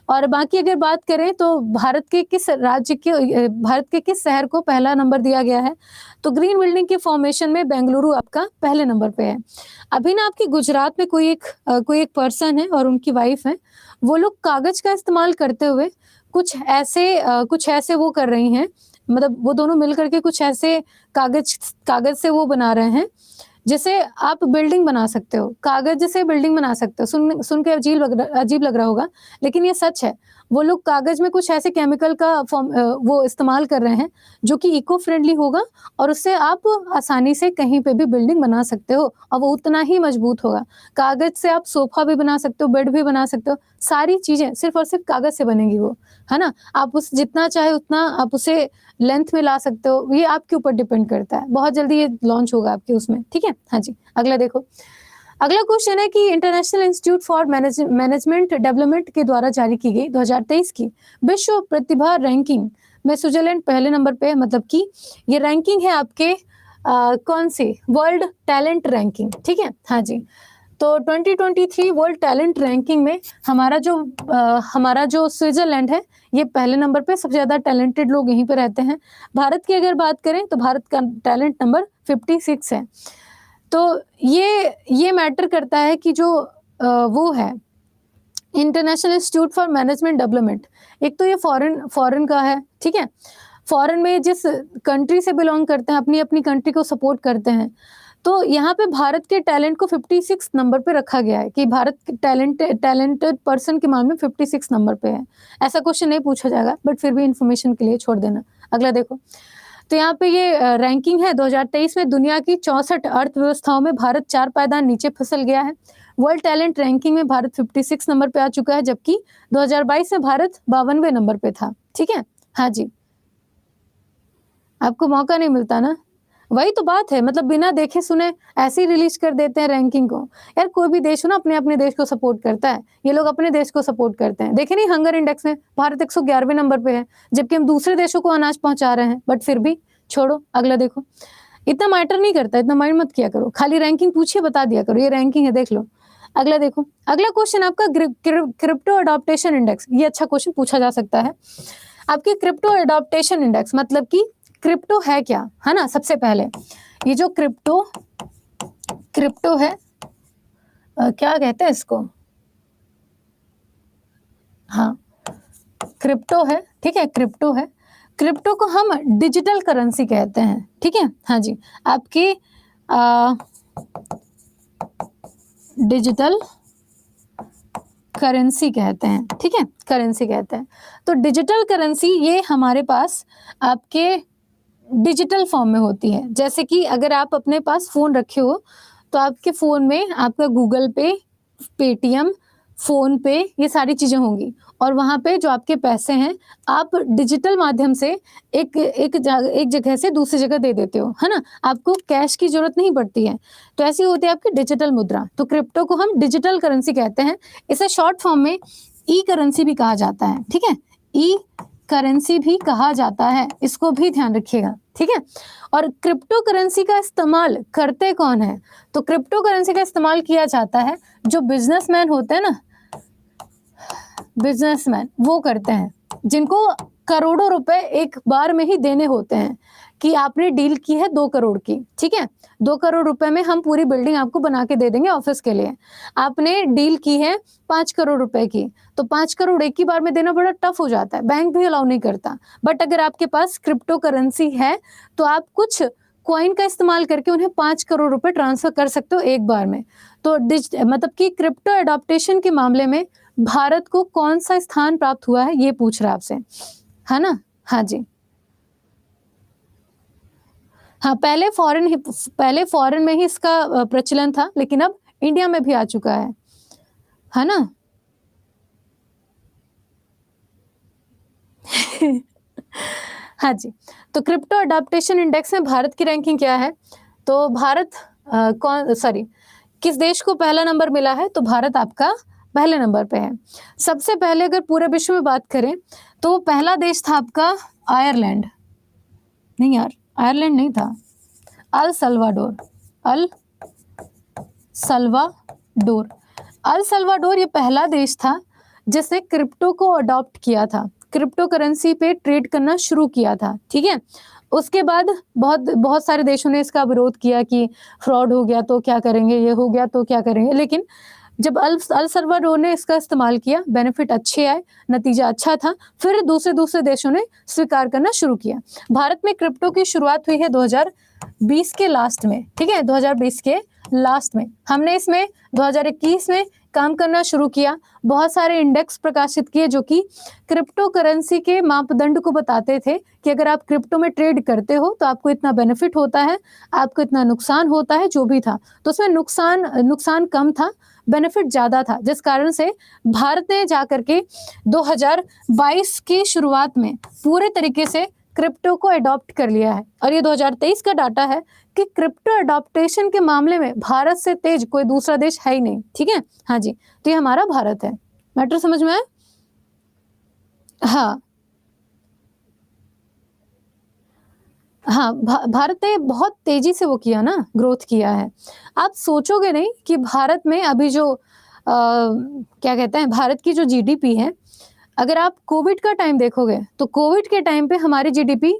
और बाकी अगर बात करें तो भारत के किस शहर को पहला नंबर दिया गया है, तो ग्रीन बिल्डिंग के फॉर्मेशन में बेंगलुरु आपका पहले नंबर पे है। अभी ना आपके गुजरात में कोई एक पर्सन है और उनकी वाइफ है, वो लोग कागज का इस्तेमाल करते हुए कुछ ऐसे वो कर रही हैं, मतलब वो दोनों मिल करके कुछ ऐसे कागज से वो बना रहे हैं जिसे आप बिल्डिंग बना सकते हो, कागज से बिल्डिंग बना सकते हो। सुन के अजीब लग रहा होगा, लेकिन ये सच है। वो लोग कागज में कुछ ऐसे केमिकल का वो इस्तेमाल कर रहे हैं जो कि इको फ्रेंडली होगा और उससे आप आसानी से कहीं पे भी बिल्डिंग बना सकते हो और वो उतना ही मजबूत होगा। कागज से आप सोफा भी बना सकते हो, बेड भी बना सकते हो, सारी चीजें सिर्फ और सिर्फ कागज से बनेगी वो, है ना। आप उस जितना चाहे उतना आप उसे लेंथ में ला सकते हो, ये आपके ऊपर डिपेंड करता है। बहुत जल्दी ये लॉन्च होगा आपके उसमें, ठीक है। हाँ जी, अगला देखो। अगला क्वेश्चन है कि international institute for management development के द्वारा जारी की गई 2023 की विश्व प्रतिभा रैंकिंग में स्विट्जरलैंड पहले नंबर पे है। मतलब कि ये रैंकिंग है आपके कौन सी, वर्ल्ड टैलेंट रैंकिंग, ठीक है। हाँ जी, तो 2023 वर्ल्ड टैलेंट रैंकिंग में हमारा जो स्विट्जरलैंड है ये पहले नंबर पे, सबसे ज्यादा टैलेंटेड लोग यहीं पे रहते हैं। भारत की अगर बात करें तो भारत का टैलेंट नंबर 56 है। तो ये मैटर करता है कि जो वो है international institute for management development, एक तो ये फॉरेन का है, ठीक है। फॉरेन में जिस कंट्री से बिलोंग करते हैं, अपनी अपनी कंट्री को सपोर्ट करते हैं, तो यहाँ पे भारत के टैलेंट को 56 नंबर पे रखा गया है कि भारत के टैलेंटेड पर्सन के मामले में 56 नंबर पे है। ऐसा क्वेश्चन नहीं पूछा जाएगा, बट फिर भी इंफॉर्मेशन के लिए छोड़ देना। अगला देखो, तो यहाँ पे ये रैंकिंग है 2023 में दुनिया की 64 अर्थव्यवस्थाओं में भारत 4 पायदान नीचे फिसल गया है। वर्ल्ड टैलेंट रैंकिंग में भारत 56 नंबर पे आ चुका है, जबकि 2022 में भारत 52वें नंबर पे था, ठीक है। हाँ जी, आपको मौका नहीं मिलता ना, वही तो बात है। मतलब बिना देखे सुने ऐसे ही रिलीज कर देते हैं रैंकिंग को। यार कोई भी देश हो ना अपने अपने देश को सपोर्ट करता है, ये लोग अपने देश को सपोर्ट करते हैं। देखे नहीं हंगर इंडेक्स में भारत 111वें नंबर पे है, जबकि हम दूसरे देशों को अनाज पहुंचा रहे हैं, बट फिर भी छोड़ो। अगला देखो, इतना मैटर नहीं करता, इतना माइंड मत किया करो, खाली रैंकिंग पूछिए बता दिया करो, ये रैंकिंग है देख लो। अगला देखो, अगला क्वेश्चन आपका क्रिप्टो अडॉप्टेशन इंडेक्स, ये अच्छा क्वेश्चन पूछा जा सकता है। आपके क्रिप्टो अडॉप्टेशन इंडेक्स मतलब कि क्रिप्टो है क्या, है ना। सबसे पहले ये जो क्रिप्टो है, क्या कहते हैं इसको, हाँ क्रिप्टो है, ठीक है, क्रिप्टो है। क्रिप्टो को हम डिजिटल करेंसी कहते हैं, ठीक है। हाँ जी, आपकी डिजिटल करेंसी कहते हैं, ठीक है, करेंसी कहते हैं। तो डिजिटल करेंसी ये हमारे पास आपके डिजिटल फॉर्म में होती है। जैसे कि अगर आप अपने पास फोन रखे हो तो आपके फोन में आपका गूगल पे, पेटीएम, फोन पे, ये सारी चीजें होंगी और वहां पे जो आपके पैसे हैं आप डिजिटल माध्यम से एक जगह से दूसरी जगह दे देते हो, है ना। आपको कैश की जरूरत नहीं पड़ती है। तो ऐसी होती है आपकी डिजिटल मुद्रा। तो क्रिप्टो को हम डिजिटल करेंसी कहते हैं। इसे शॉर्ट फॉर्म में ई करेंसी भी कहा जाता है, ठीक है, ई करेंसी भी कहा जाता है, इसको भी ध्यान रखिएगा, ठीक है। और क्रिप्टो करेंसी का इस्तेमाल करते कौन है, तो क्रिप्टो करेंसी का इस्तेमाल किया जाता है जो बिजनेसमैन होते हैं ना, बिजनेसमैन वो करते हैं, जिनको करोड़ों रुपए एक बार में ही देने होते हैं कि आपने डील की है 2 करोड़ की, ठीक है, 2 करोड़ रुपए में हम पूरी बिल्डिंग आपको बना के दे देंगे ऑफिस के लिए। आपने डील की है 5 करोड़ रुपए की, तो 5 करोड़ एक ही बार में देना बड़ा टफ हो जाता है, बैंक भी अलाउ नहीं करता। बट अगर आपके पास क्रिप्टो करेंसी है तो आप कुछ कॉइन का इस्तेमाल करके उन्हें 5 करोड़ रुपए ट्रांसफर कर सकते हो एक बार में। तो मतलब कि क्रिप्टो एडॉप्टेशन के मामले में भारत को कौन सा स्थान प्राप्त हुआ है, ये पूछ रहा है आपसे, है ना। हाँ जी, हाँ, पहले फॉरेन में ही इसका प्रचलन था, लेकिन अब इंडिया में भी आ चुका है ना। हाँ जी, तो क्रिप्टो अडॉप्टेशन इंडेक्स में भारत की रैंकिंग क्या है? तो भारत किस देश को पहला नंबर मिला है? तो भारत आपका पहले नंबर पे है। सबसे पहले अगर पूरे विश्व में बात करें तो पहला देश था आपका आयरलैंड, नहीं यार, आयरलैंड नहीं था, अल सल्वाडोर। अल सल्वाडोर ये पहला देश था जिसने क्रिप्टो को अडॉप्ट किया था, क्रिप्टो करेंसी पे ट्रेड करना शुरू किया था, ठीक है। उसके बाद बहुत सारे देशों ने इसका विरोध किया कि फ्रॉड हो गया तो क्या करेंगे, ये हो गया तो क्या करेंगे, लेकिन जब अल सल्वाडोर ने इसका इस्तेमाल किया, बेनिफिट अच्छे आए, नतीजा अच्छा था, फिर दूसरे देशों ने स्वीकार करना शुरू किया। भारत में क्रिप्टो की शुरुआत हुई है 2020 के लास्ट में, ठीक है, 2020 के लास्ट में। हमने इसमें 2021 में काम करना शुरू किया, बहुत सारे इंडेक्स प्रकाशित किए जो कि क्रिप्टो करेंसी के मापदंड को बताते थे कि अगर आप क्रिप्टो में ट्रेड करते हो तो आपको इतना बेनिफिट होता है, आपको इतना नुकसान होता है, जो भी था। तो उसमें नुकसान कम था, बेनिफिट ज्यादा था, जिस कारण से भारत ने जाकर के 2022 की शुरुआत में पूरे तरीके से क्रिप्टो को अडॉप्ट कर लिया है। और ये 2023 का डाटा है कि क्रिप्टो अडॉप्टेशन के मामले में भारत से तेज कोई दूसरा देश है ही नहीं, ठीक है। हाँ जी, तो ये हमारा भारत है। मैटर समझ में आया? हाँ, भारत ने बहुत तेजी से वो किया ना, ग्रोथ किया है। आप सोचोगे नहीं कि भारत में अभी जो क्या कहते हैं, भारत की जो जीडीपी है, अगर आप कोविड का टाइम देखोगे तो कोविड के टाइम पे हमारी जीडीपी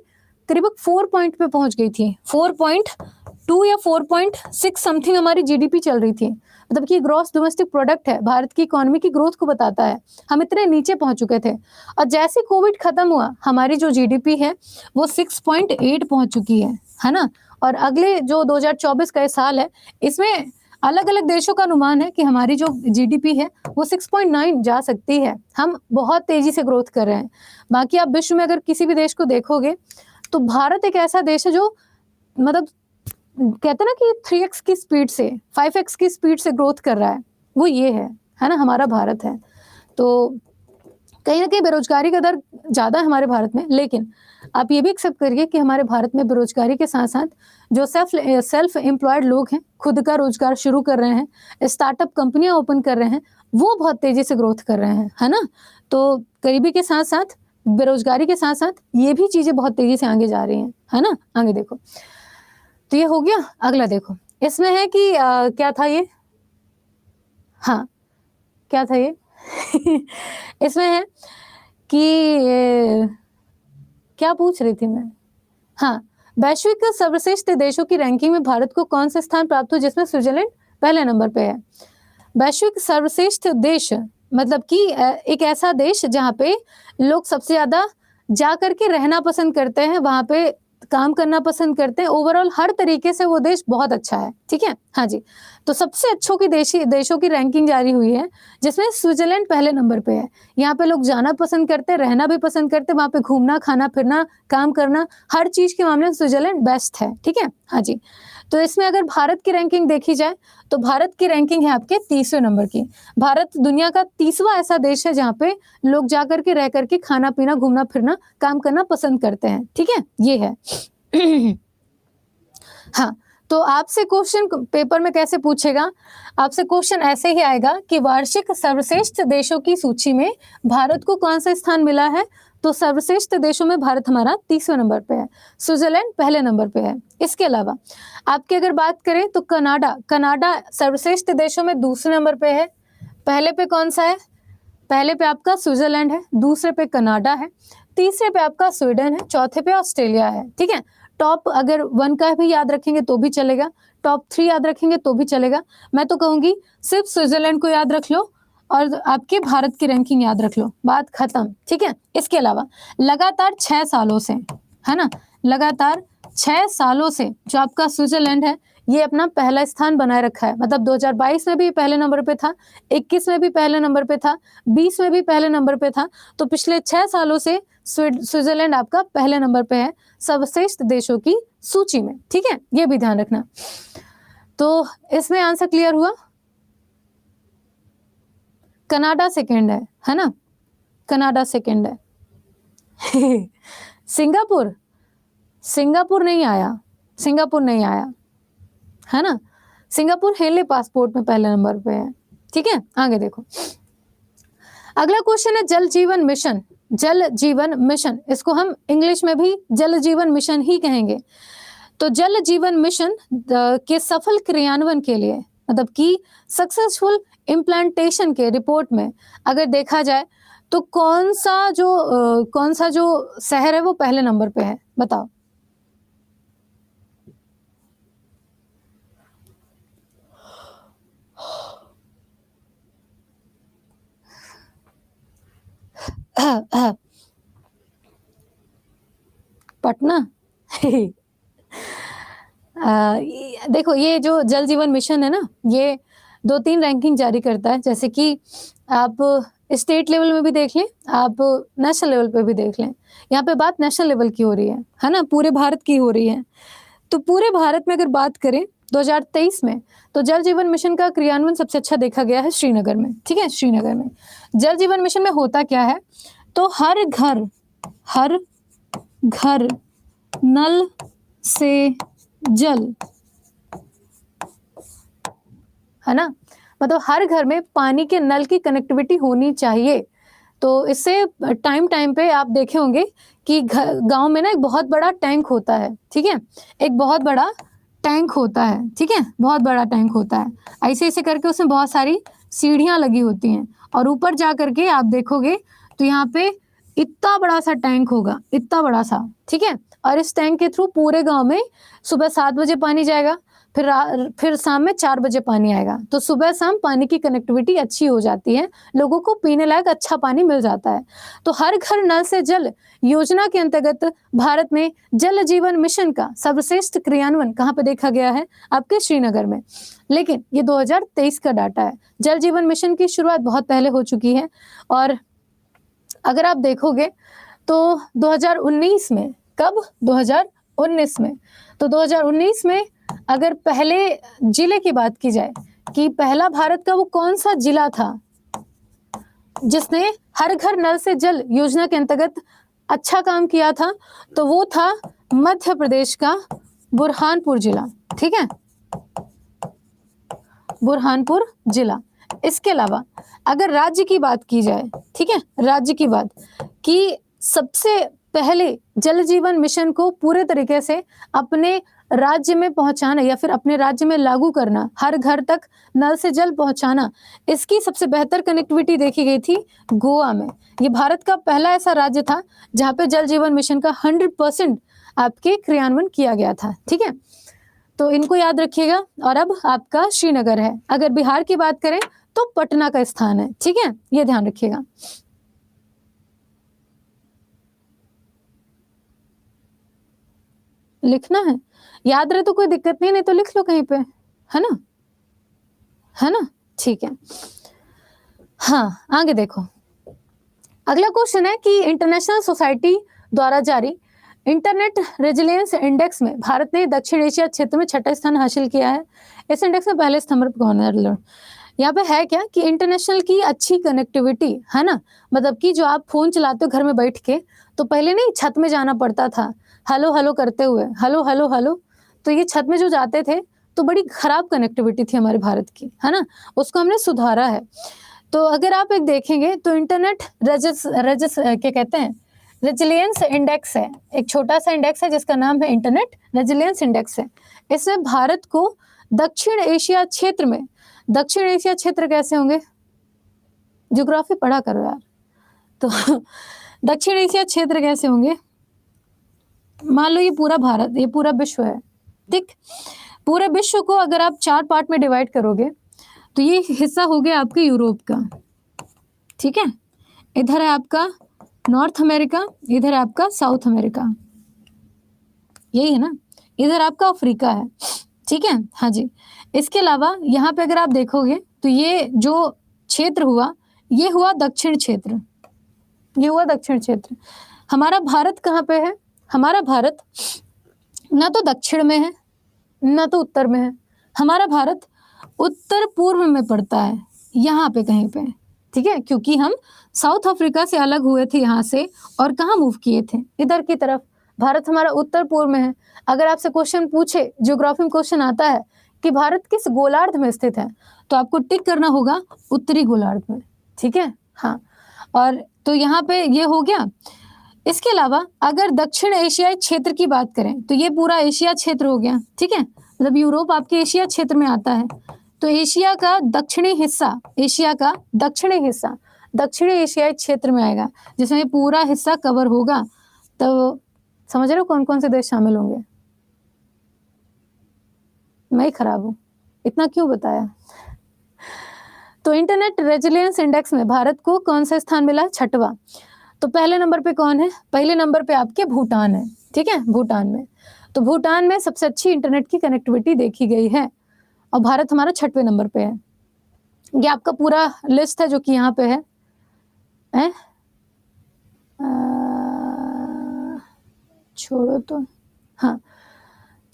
करीब 4 पॉइंट पे पहुंच गई थी, 4.2 या 4.6 समथिंग हमारी जीडीपी चल रही थी। मतलब कि ग्रॉस डोमेस्टिक प्रोडक्ट है, भारत की इकोनॉमी की ग्रोथ को बताता है, हम इतने नीचे पहुंच चुके थे। और जैसे कोविड खत्म हुआ, हमारी जो जीडीपी है वो 6.8 पहुंच चुकी है ना। और अगले जो 2024 का साल है, इसमें अलग अलग देशों का अनुमान है कि हमारी जो जीडीपी है वो 6.9 जा सकती है। हम बहुत तेजी से ग्रोथ कर रहे हैं। बाकी आप विश्व में अगर किसी भी देश को देखोगे तो भारत एक ऐसा देश है जो मतलब कहते हैं ना कि 3x की स्पीड से 5x की स्पीड से ग्रोथ कर रहा है, वो ये है ना, हमारा भारत है। तो कहीं ना कहीं बेरोजगारी का दर ज़्यादा है हमारे भारत में, लेकिन आप ये भी एक्सेप्ट करिए कि हमारे भारत में बेरोजगारी के साथ साथ जो सेल्फ एम्प्लॉयड लोग हैं, खुद का रोजगार शुरू कर रहे हैं, स्टार्टअप कंपनियां ओपन कर रहे हैं, वो बहुत तेजी से ग्रोथ कर रहे हैं, है ना। तो गरीबी के साथ साथ, बेरोजगारी के साथ साथ ये भी चीज़ें बहुत तेजी से आगे जा रही हैं, है ना। आगे देखो, तो ये हो गया। अगला देखो, इसमें है कि क्या था ये, हाँ क्या था ये इसमें है कि क्या पूछ रही थी मैं, हाँ, वैश्विक सर्वश्रेष्ठ देशों की रैंकिंग में भारत को कौन सा स्थान प्राप्त हुआ, जिसमें स्विट्जरलैंड पहले नंबर पे है। वैश्विक सर्वश्रेष्ठ देश मतलब कि एक ऐसा देश जहाँ पे लोग सबसे ज्यादा जा करके रहना पसंद करते हैं, वहां पे काम करना पसंद करते हैं, ओवरऑल हर तरीके से वो देश बहुत अच्छा है, ठीक है। हाँ जी, तो सबसे अच्छों की देशों की रैंकिंग जारी हुई है, जिसमें स्विट्जरलैंड पहले नंबर पे है। यहाँ पे लोग जाना पसंद करते हैं, रहना भी पसंद करते हैं, वहाँ पे घूमना, खाना फिरना, काम करना, हर चीज के मामले में स्विट्जरलैंड बेस्ट है, ठीक है। हाँ जी, तो इसमें अगर भारत की रैंकिंग देखी जाए तो भारत की रैंकिंग है आपके 30वें नंबर की। भारत दुनिया का 30वां ऐसा देश है जहाँ पे लोग जाकर के रह करके खाना पीना, घूमना फिरना, काम करना पसंद करते हैं, ठीक है, ये है। हाँ, तो आपसे क्वेश्चन पेपर में कैसे पूछेगा, आपसे क्वेश्चन ऐसे ही आएगा कि वार्षिक सर्वश्रेष्ठ देशों की सूची में भारत को कौन सा स्थान मिला है। तो सर्वश्रेष्ठ देशों में भारत हमारा 30वें नंबर पे है, स्विट्जरलैंड पहले नंबर पे है। इसके अलावा आपकी अगर बात करें तो कनाडा सर्वश्रेष्ठ देशों में दूसरे नंबर पे है। पहले पे कौन सा है, पहले पे आपका स्विट्जरलैंड है, दूसरे पे कनाडा है, तीसरे पे आपका स्वीडन है, चौथे पे ऑस्ट्रेलिया है। ठीक है, टॉप अगर 1 का भी याद रखेंगे तो भी चलेगा, टॉप 3 याद रखेंगे तो भी चलेगा। मैं तो कहूंगी सिर्फ स्विट्जरलैंड को याद रख लो और आपके भारत की रैंकिंग याद रख लो, बात खत्म। ठीक है, इसके अलावा लगातार 6 सालों से, है ना, लगातार 6 सालों से जो आपका स्विट्जरलैंड है ये अपना पहला स्थान बनाए रखा है। मतलब 2022 में भी पहले नंबर पे था, 21 में भी पहले नंबर पे था, 20 में भी पहले नंबर पे था। तो पिछले 6 सालों से स्विट्जरलैंड आपका पहले नंबर पे है सर्वश्रेष्ठ देशों की सूची में। ठीक है, ये भी ध्यान रखना। तो इसमें आंसर क्लियर हुआ। कनाडा सेकंड है ना, कनाडा सेकंड है। सिंगापुर, सिंगापुर नहीं आया, सिंगापुर नहीं आया, है ना। सिंगापुर हेनले पासपोर्ट में पहले नंबर पे है। ठीक है, आगे देखो। अगला क्वेश्चन है जल जीवन मिशन। जल जीवन मिशन, इसको हम इंग्लिश में भी जल जीवन मिशन ही कहेंगे। तो जल जीवन मिशन के सफल क्रियान्वयन के लिए, मतलब कि सक्सेसफुल इम्प्लांटेशन के रिपोर्ट में अगर देखा जाए तो कौन सा जो शहर है वो पहले नंबर पे है, बताओ। पटना। देखो ये जो जल जीवन मिशन है ना, ये 2-3 रैंकिंग जारी करता है। जैसे कि आप स्टेट लेवल में भी देख लें, आप नेशनल लेवल पे भी देख लें। यहाँ पे बात नेशनल लेवल की हो रही है ना, पूरे भारत की हो रही है। तो पूरे भारत में अगर बात करें 2023 में, तो जल जीवन मिशन का क्रियान्वयन सबसे अच्छा देखा गया है श्रीनगर में। ठीक है, श्रीनगर में जल जीवन मिशन में होता क्या है, तो हर घर नल से जल, है ना, मतलब हर घर में पानी के नल की कनेक्टिविटी होनी चाहिए। तो इससे टाइम पे आप देखे होंगे कि गांव में ना एक बहुत बड़ा टैंक होता है। ठीक है, एक बहुत बड़ा टैंक होता है। ठीक है, बहुत बड़ा टैंक होता है। ऐसे ऐसे करके उसमें बहुत सारी सीढ़ियां लगी होती हैं और ऊपर जा करके आप देखोगे तो यहाँ पे इतना बड़ा सा टैंक होगा, इतना बड़ा सा। ठीक है, और इस टैंक के थ्रू पूरे गांव में सुबह 7 बजे पानी जाएगा, फिर शाम में 4 बजे पानी आएगा। तो सुबह शाम पानी की कनेक्टिविटी अच्छी हो जाती है, लोगों को पीने लायक अच्छा पानी मिल जाता है। तो हर घर नल से जल योजना के अंतर्गत भारत में जल जीवन मिशन का सर्वश्रेष्ठ क्रियान्वयन कहाँ पे देखा गया है, आपके श्रीनगर में। लेकिन ये 2023 का डाटा है। जल जीवन मिशन की शुरुआत बहुत पहले हो चुकी है और अगर आप देखोगे तो 2019 में, कब, 2019 में, तो 2019 में अगर पहले जिले की बात की जाए कि पहला भारत का वो कौन सा जिला था जिसने हर घर नल से जल योजना के अंतर्गत अच्छा काम किया था, तो वो था मध्य प्रदेश का बुरहानपुर जिला। ठीक है, बुरहानपुर जिला। इसके अलावा अगर राज्य की बात की जाए, ठीक है, राज्य की बात कि सबसे पहले जल जीवन मिशन को पूरे तरीके से अपने राज्य में पहुंचाना या फिर अपने राज्य में लागू करना, हर घर तक नल से जल पहुंचाना, इसकी सबसे बेहतर कनेक्टिविटी देखी गई थी गोवा में। ये भारत का पहला ऐसा राज्य था जहां पे जल जीवन मिशन का 100% आपके क्रियान्वयन किया गया था। ठीक है, तो इनको याद रखिएगा। और अब आपका श्रीनगर है। अगर बिहार की बात करें तो पटना का स्थान है। ठीक है, ये ध्यान रखिएगा। लिखना है, याद रहे तो कोई दिक्कत नहीं तो लिख लो कहीं पे, है ना, है ना। ठीक है, हाँ, आगे देखो। अगला क्वेश्चन है कि इंटरनेशनल सोसाइटी द्वारा जारी इंटरनेट रेजिलियंस इंडेक्स में भारत ने दक्षिण एशिया क्षेत्र में 6ठा स्थान हासिल किया है। इस इंडेक्स में पहले स्तंभ पर कौन है? यहाँ पे है क्या कि इंटरनेशनल की अच्छी कनेक्टिविटी, है ना, मतलब कि जो आप फोन चलाते हो घर में बैठ के, तो पहले नहीं छत में जाना पड़ता था हेलो हेलो करते हुए, हेलो हेलो हेलो, तो ये छत में जो जाते थे तो बड़ी खराब कनेक्टिविटी थी हमारे भारत की, है ना, उसको हमने सुधारा है। तो अगर आप एक देखेंगे तो इंटरनेट क्या कहते हैं, रेजिलियंस इंडेक्स है, एक छोटा सा इंडेक्स है जिसका नाम है इंटरनेट रेजिलियंस इंडेक्स है। इसमें भारत को दक्षिण एशिया क्षेत्र में, दक्षिण एशिया क्षेत्र कैसे होंगे, ज्योग्राफी पढ़ा करो यार, तो दक्षिण एशिया क्षेत्र कैसे होंगे? मान लो ये पूरा भारत, ये पूरा विश्व है, ठीक। पूरे विश्व को अगर आप 4 पार्ट में डिवाइड करोगे तो ये हिस्सा हो गया आपके यूरोप का, ठीक है। इधर है आपका नॉर्थ अमेरिका, इधर है आपका साउथ अमेरिका, यही है ना। इधर आपका अफ्रीका है, ठीक है। हाँ जी। इसके अलावा यहाँ पे अगर आप देखोगे तो ये जो क्षेत्र हुआ, ये हुआ दक्षिण क्षेत्र, ये हुआ दक्षिण क्षेत्र। हमारा भारत कहाँ पे है? हमारा भारत ना तो दक्षिण में है ना तो उत्तर में है, हमारा भारत उत्तर पूर्व में पड़ता है, यहाँ पे कहीं पे, ठीक है। क्योंकि हम साउथ अफ्रीका से अलग हुए थे यहाँ से, और कहाँ मूव किए थे? इधर की तरफ। भारत हमारा उत्तर पूर्व में है। अगर आपसे क्वेश्चन पूछे, ज्योग्राफी में क्वेश्चन आता है कि भारत किस गोलार्ध में स्थित है, तो आपको टिक करना होगा उत्तरी गोलार्ध में, ठीक है। हाँ, और तो यहाँ पे ये हो गया। इसके अलावा अगर दक्षिण एशियाई क्षेत्र की बात करें तो ये पूरा एशिया क्षेत्र हो गया, ठीक है। मतलब यूरोप आपके एशिया क्षेत्र में आता है, तो एशिया का दक्षिणी हिस्सा, एशिया का दक्षिणी हिस्सा दक्षिणी एशियाई क्षेत्र में आएगा, जिसमें ये पूरा हिस्सा कवर होगा। तो समझ रहे हो कौन कौन से देश शामिल होंगे? मैं ही खराब हूँ, इतना क्यों बताया? तो इंटरनेट रेजिलियंस इंडेक्स में भारत को कौन सा स्थान मिला? 6वां। तो पहले नंबर पे कौन है? पहले नंबर पे आपके भूटान है, ठीक है। भूटान में, तो भूटान में सबसे अच्छी इंटरनेट की कनेक्टिविटी देखी गई है, और भारत हमारा 6वें नंबर पे है। ये आपका पूरा लिस्ट है जो कि यहाँ पे है, छोड़ो तो। हाँ,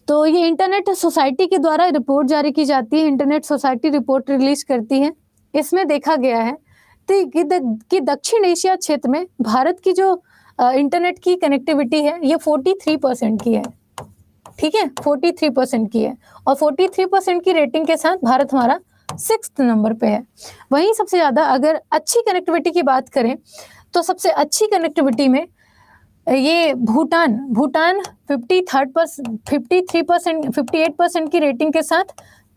तो ये इंटरनेट सोसाइटी के द्वारा रिपोर्ट जारी की जाती है, इंटरनेट सोसाइटी रिपोर्ट रिलीज करती है। इसमें देखा गया है कि दक्षिण एशिया क्षेत्र में भारत की जो इंटरनेट की कनेक्टिविटी है ये 43% की है, ठीक है। 43% की है, और 43% की रेटिंग के साथ भारत हमारा 6th नंबर पे है। वहीं सबसे ज़्यादा अगर अच्छी कनेक्टिविटी की बात करें तो सबसे अच्छी कनेक्टिविटी में ये भूटान 58% की रेटिंग के साथ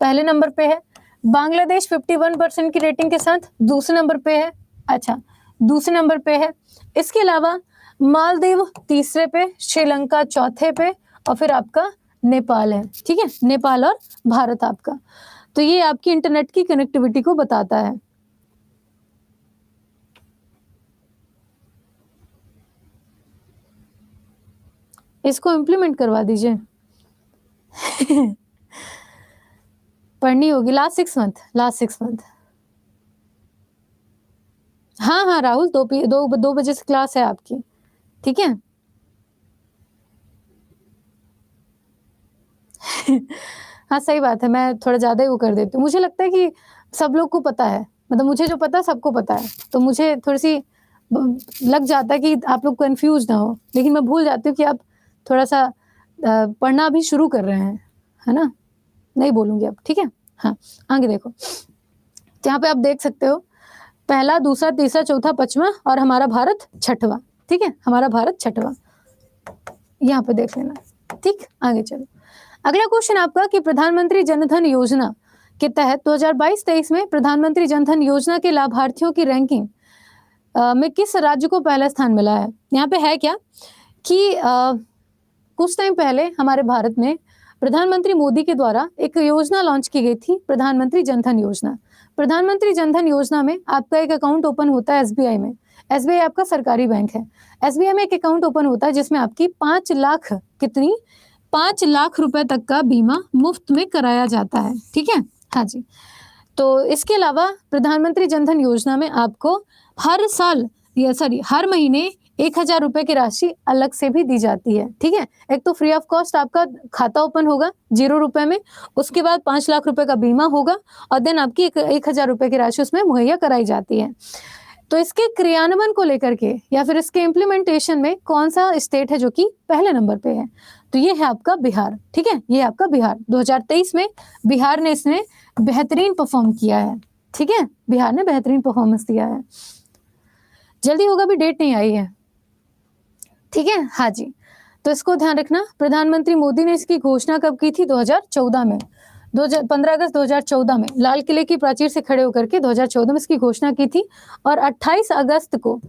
पहले नंबर पे है। बांग्लादेश 51% की रेटिंग के साथ दूसरे नंबर पे है, अच्छा दूसरे नंबर पे है। इसके अलावा मालदीव तीसरे पे, श्रीलंका चौथे पे, और फिर आपका नेपाल है, ठीक है। नेपाल और भारत आपका। तो ये आपकी इंटरनेट की कनेक्टिविटी को बताता है। इसको इम्प्लीमेंट करवा दीजिए। पढ़नी होगी लास्ट 6 मंथ। हाँ राहुल, 2 बजे से क्लास है आपकी, ठीक है। हाँ सही बात है, मैं थोड़ा ज़्यादा ही वो कर देती हूँ। मुझे लगता है कि सब लोग को पता है, मतलब मुझे जो पता है सबको पता है, तो मुझे थोड़ी सी लग जाता है कि आप लोग कंफ्यूज ना हो, लेकिन मैं भूल जाती हूँ कि आप थोड़ा सा पढ़ना भी शुरू कर रहे हैं, है ना। नहीं बोलूँगी अब, ठीक है। हाँ, आगे देखो, यहाँ पे आप देख सकते हो पहला, दूसरा, तीसरा, चौथा, 5वां, और हमारा भारत 6वां, ठीक है। हमारा भारत 6वां, यहाँ पे देख लेना, ठीक। आगे चलो, अगला क्वेश्चन आपका कि प्रधानमंत्री जनधन योजना के तहत 2022-23 में प्रधानमंत्री जनधन योजना के लाभार्थियों की रैंकिंग में किस राज्य को पहला स्थान मिला है? यहाँ पे है क्या कि कुछ टाइम पहले हमारे भारत में प्रधानमंत्री मोदी के द्वारा एक योजना लॉन्च की गई थी, प्रधानमंत्री जनधन योजना। प्रधानमंत्री जनधन योजना में आपका एक अकाउंट ओपन होता है एसबीआई में। एसबीआई आपका सरकारी बैंक है। एसबीआई में एक अकाउंट ओपन होता है जिसमें आपकी 5 लाख 5 लाख रुपए तक का बीमा मुफ्त में कराया जाता है, ठीक है। हाँ जी। तो इसके अलावा प्रधानमंत्री जनधन योजना में आपको हर महीने 1000 रुपए की राशि अलग से भी दी जाती है, ठीक है। एक तो फ्री ऑफ कॉस्ट आपका खाता ओपन होगा 0 रुपए में, उसके बाद 5 लाख रुपए का बीमा होगा, और देन आपकी 1000 रुपए की राशि उसमें मुहैया कराई जाती है। तो इसके क्रियान्वयन को लेकर के या फिर इसके इम्प्लीमेंटेशन में कौन सा स्टेट है जो कि पहले नंबर पे है? तो ये है आपका बिहार, ठीक है। ये आपका बिहार 2023 में बिहार ने इसने बेहतरीन परफॉर्म किया है, ठीक है। बिहार ने बेहतरीन परफॉर्मेंस दिया है। जल्दी होगा, भी डेट नहीं आई है, ठीक है। हाँ जी, तो इसको ध्यान रखना। प्रधानमंत्री मोदी ने इसकी घोषणा कब की थी? 2014 में। 15 अगस्त 2014 में लाल किले की प्राचीर से खड़े होकर के 2014 में इसकी घोषणा की थी और 28 अगस्त को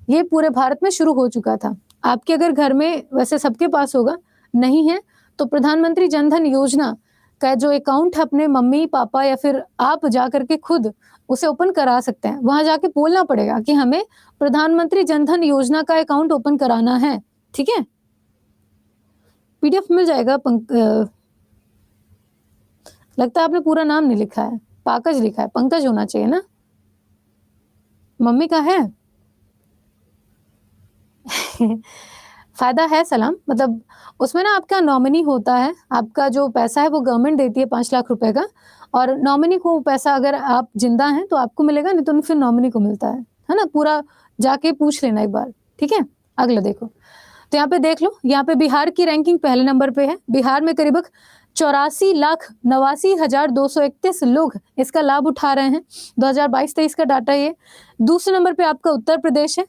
ये पूरे भारत में शुरू हो चुका था। आपके अगर घर में, वैसे सबके पास होगा, नहीं है तो प्रधानमंत्री जनधन योजना का जो अकाउंट है अपने मम्मी पापा या फिर आप जा करके खुद उसे ओपन करा सकते हैं। वहां जाके बोलना पड़ेगा कि हमें प्रधानमंत्री जनधन योजना का अकाउंट ओपन कराना है, ठीक है। पीडीएफ मिल जाएगा। लगता है आपने पूरा नाम नहीं लिखा है, पाकज लिखा है, पंकज होना चाहिए ना। मम्मी का है फायदा है सलाम, मतलब उसमें ना आपका नॉमिनी होता है, आपका जो पैसा है वो गवर्नमेंट देती है 5 लाख रुपए का, और नॉमिनी को पैसा अगर आप जिंदा हैं तो आपको मिलेगा, नहीं तो फिर नॉमिनी को मिलता है ना। पूरा जाके पूछ लेना एक बार, ठीक है। अगला देखो, तो यहाँ पे देख लो, यहाँ पे बिहार की रैंकिंग पहले नंबर पे है। बिहार में करीब 84,89,231 लोग इसका लाभ उठा रहे हैं। 2022-23 का डाटा ये। दूसरे नंबर पे आपका उत्तर प्रदेश है,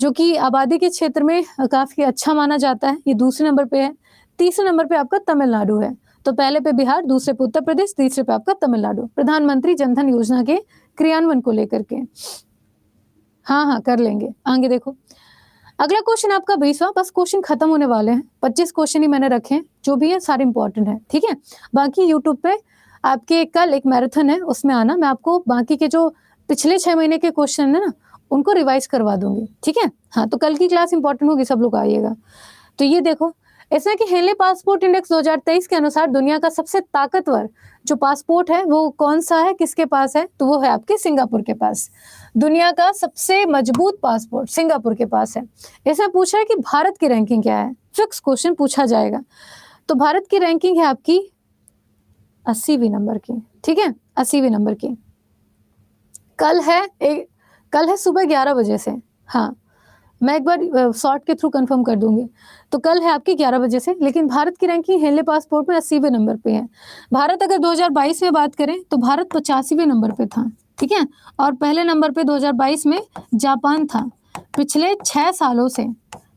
जो कि आबादी के क्षेत्र में काफी अच्छा माना जाता है, ये दूसरे नंबर पे है। तीसरे नंबर पे आपका तमिलनाडु है। तो पहले पे बिहार, दूसरे पे उत्तर प्रदेश, तीसरे पे आपका तमिलनाडु, प्रधानमंत्री जनधन योजना के क्रियान्वयन को लेकर के। हाँ कर लेंगे। आगे देखो, अगला क्वेश्चन आपका 20वां, बस क्वेश्चन खत्म होने वाले हैं। 25 क्वेश्चन ही मैंने रखे हैं, जो भी है सारे इंपॉर्टेंट है, ठीक है। बाकी यूट्यूब पे आपके कल एक मैराथन है, उसमें आना, मैं आपको बाकी के जो पिछले 6 महीने के क्वेश्चन है ना उनको रिवाइज करवा दूंगी, ठीक है। हाँ, तो कल की क्लास इंपॉर्टेंट होगी, सब लोग आइएगा। तो ये देखो, इसमें कि हेनले पासपोर्ट इंडेक्स 2023 के अनुसार दुनिया का सबसे ताकतवर जो पासपोर्ट है वो कौन सा है, किसके पास है, तो वो है आपके सिंगापुर के पास। दुनिया का सबसे मजबूत पासपोर्ट सिंगापुर के पास है। इसमें पूछा है कि भारत की रैंकिंग क्या है, फिक्स क्वेश्चन पूछा जाएगा। तो भारत की रैंकिंग है आपकी 80वें नंबर की, ठीक है, 80वें नंबर की। कल है सुबह 11 बजे से। हाँ, मैं एक बार शॉर्ट के थ्रू कंफर्म कर दूंगी। तो कल है आपकी 11 बजे से, लेकिन भारत की रैंकिंग हेनले पासपोर्ट में 80वें नंबर पे है। भारत अगर 2022 में बात करें तो भारत 85वें नंबर पे था, ठीक है। और पहले नंबर पे 2022 में जापान था। पिछले 6 सालों से,